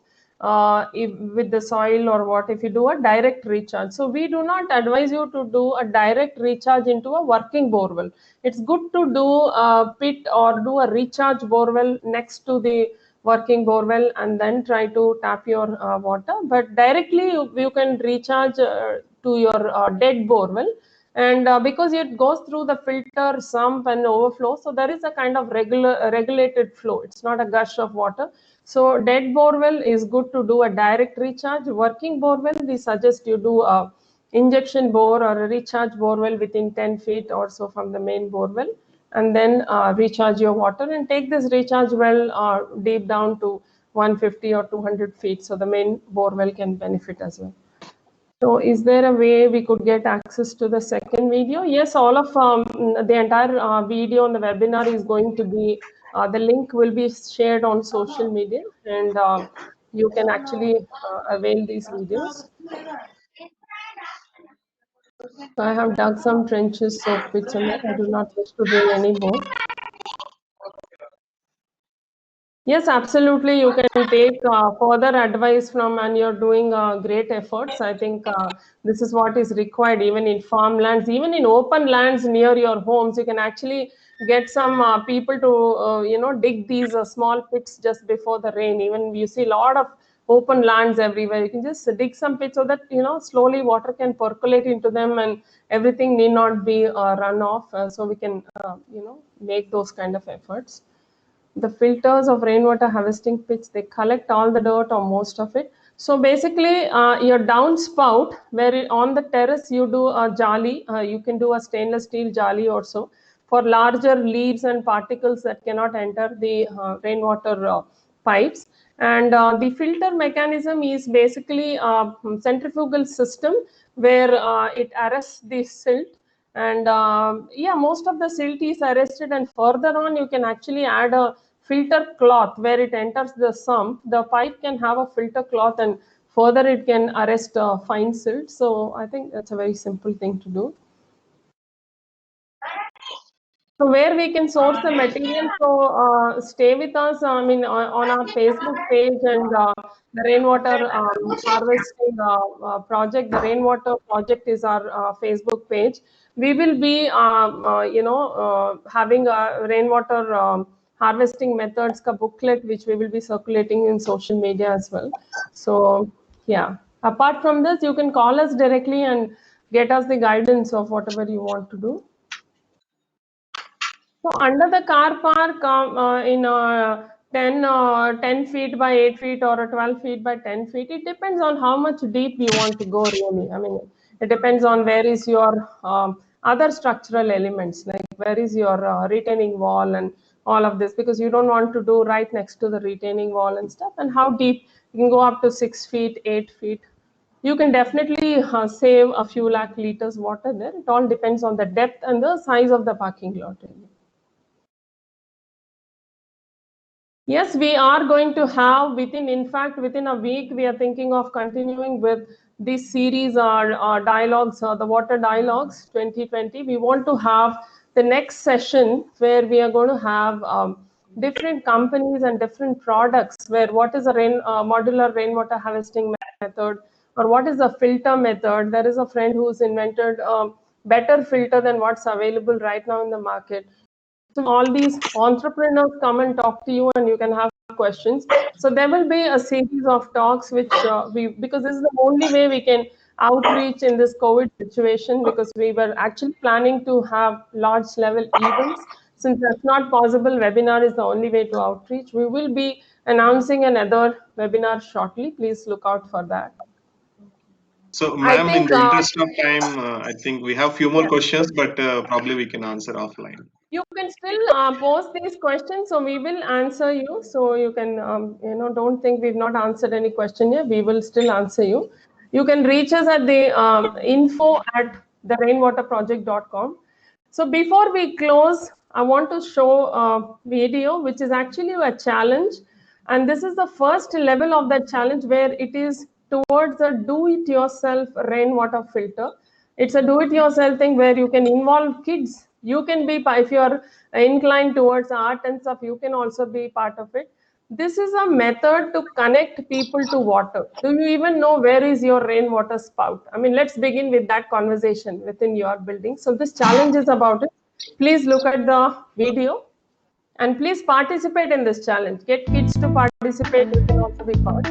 [SPEAKER 1] with the soil, or what if you do a direct recharge? So we do not advise you to do a direct recharge into a working bore well. It's good to do a pit or do a recharge bore well next to the working bore well, and then try to tap your water. But directly you can recharge to your dead bore well, and because it goes through the filter, sump and overflow, so there is a kind of regulated flow. It's not a gush of water. So dead bore well is good to do a direct recharge. Working bore well, we suggest you do a injection bore or a recharge bore well within 10 feet or so from the main bore well, and then recharge your water, and take this recharge well deep down to 150 or 200 feet, so the main bore well can benefit as well. So is there a way we could get access to the second video? Yes, all of the entire video on the webinar is going to be, the link will be shared on social media, and you can actually avail these videos. So I have dug some trenches, so pits in there. I do not wish to drill any more. Yes, absolutely. You can take further advice from, and you're doing great efforts. I think this is what is required even in farmlands, even in open lands near your homes. You can actually get some people to, dig these small pits just before the rain. Even you see a lot of open lands everywhere. You can just dig some pits so that, slowly water can percolate into them, and everything need not be run off. So we can, make those kind of efforts. The filters of rainwater harvesting pits, they collect all the dirt or most of it. So basically your downspout, where on the terrace you do a jali, you can do a stainless steel jali also for larger leaves and particles that cannot enter the rainwater pipes. And the filter mechanism is basically a centrifugal system where it arrests the silt, and yeah, most of the silt is arrested, and further on you can actually add a filter cloth where it enters the sump. The pipe can have a filter cloth, and further it can arrest fine silt. So I think that's a very simple thing to do. So where we can source the material, so stay with us. I mean, on our Facebook page, and the rainwater harvesting project. The rainwater project is our Facebook page. We will be, having a rainwater harvesting methods ka booklet, which we will be circulating in social media as well. So yeah, apart from this, you can call us directly and get us the guidance of whatever you want to do. So under the car park, in 10 feet by 8 feet or 12 feet by 10 feet, it depends on how much deep you want to go really. I mean, it depends on where is your other structural elements, like where is your retaining wall and all of this, because you don't want to do right next to the retaining wall and stuff. And how deep, you can go up to 6 feet, 8 feet. You can definitely save a few lakh liters water there. It all depends on the depth and the size of the parking lot really. Yes, we are going to have in fact, within a week, we are thinking of continuing with this series, our dialogues, the Water Dialogues 2020. We want to have the next session where we are going to have different companies and different products, where what is a modular rainwater harvesting method, or what is a filter method. There is a friend who's invented a better filter than what's available right now in the market. So all these entrepreneurs come and talk to you, and you can have questions. So there will be a series of talks which because this is the only way we can outreach in this COVID situation, because we were actually planning to have large level events. Since that's not possible, webinar is the only way to outreach. We will be announcing another webinar shortly. Please look out for that.
[SPEAKER 11] So,
[SPEAKER 1] I
[SPEAKER 11] ma'am, in
[SPEAKER 1] think
[SPEAKER 11] the interest of time, I think we have few more
[SPEAKER 1] yeah,
[SPEAKER 11] questions, but probably we can answer offline.
[SPEAKER 1] you can still post these questions, so we will answer you. So you can, don't think we've not answered any question yet. We will still answer you. You can reach us at the info@therainwaterproject.com. So before we close, I want to show a video, which is actually a challenge. And this is the first level of that challenge where it is towards a do-it-yourself rainwater filter. It's a do-it-yourself thing where you can involve kids. You can be, if you're inclined towards art and stuff, you can also be part of it. This is a method to connect people to water. Do you even know where is your rainwater spout? I mean, let's begin with that conversation within your building. So this challenge is about it. Please look at the video and please participate in this challenge. Get kids to participate. You can also be part.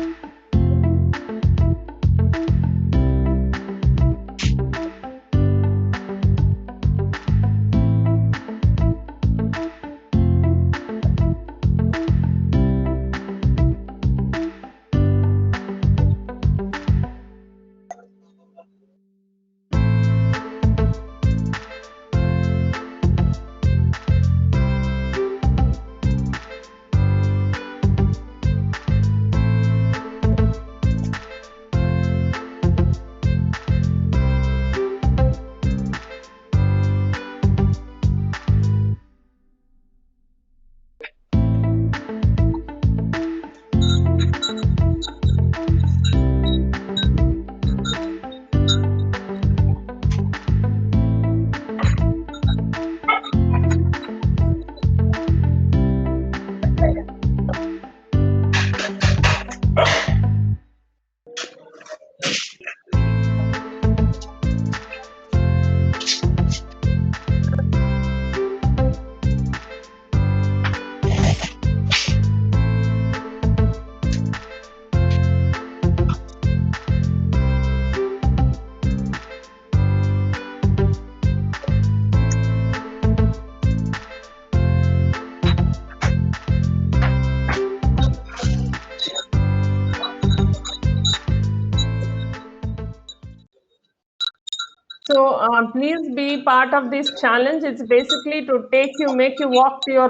[SPEAKER 1] So please be part of this challenge. It's basically to make you walk to your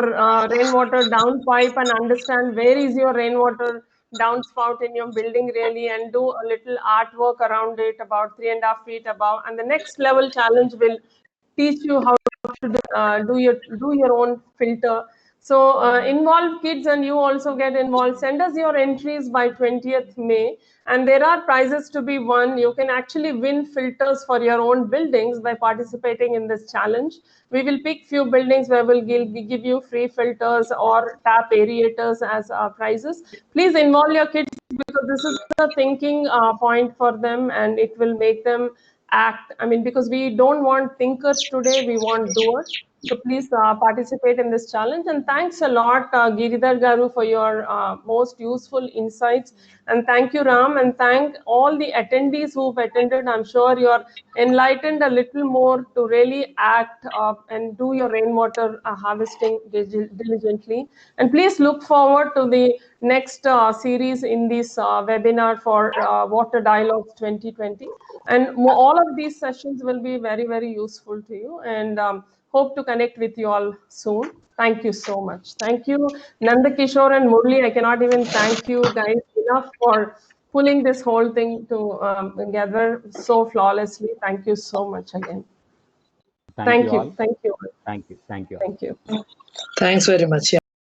[SPEAKER 1] rainwater down pipe and understand where is your rainwater downspout in your building really, and do a little artwork around it about 3.5 feet above. And the next level challenge will teach you how to do your own filter. So involve kids and you also get involved. Send us your entries by 20th May. And there are prizes to be won. You can actually win filters for your own buildings by participating in this challenge. We will pick few buildings where we'll give you free filters or tap aerators as prizes. Please involve your kids because this is a thinking point for them and it will make them act. I mean, because we don't want thinkers today, we want doers. So please participate in this challenge. And thanks a lot, Giridhar Garu, for your most useful insights. And thank you, Ram. And thank all the attendees who've attended. I'm sure you're enlightened a little more to really act and do your rainwater harvesting diligently. And please look forward to the next series in this webinar for Water Dialogues 2020. And all of these sessions will be very, very useful to you. And hope to connect with you all soon. Thank you so much. Thank you, Nandakishore and Murli. I cannot even thank you guys enough for pulling this whole thing together so flawlessly. Thank you so much again.
[SPEAKER 2] Thank you all.
[SPEAKER 1] Thank you.
[SPEAKER 2] Thank you. Thank you.
[SPEAKER 1] Thank you.
[SPEAKER 3] Thanks very much. Yeah.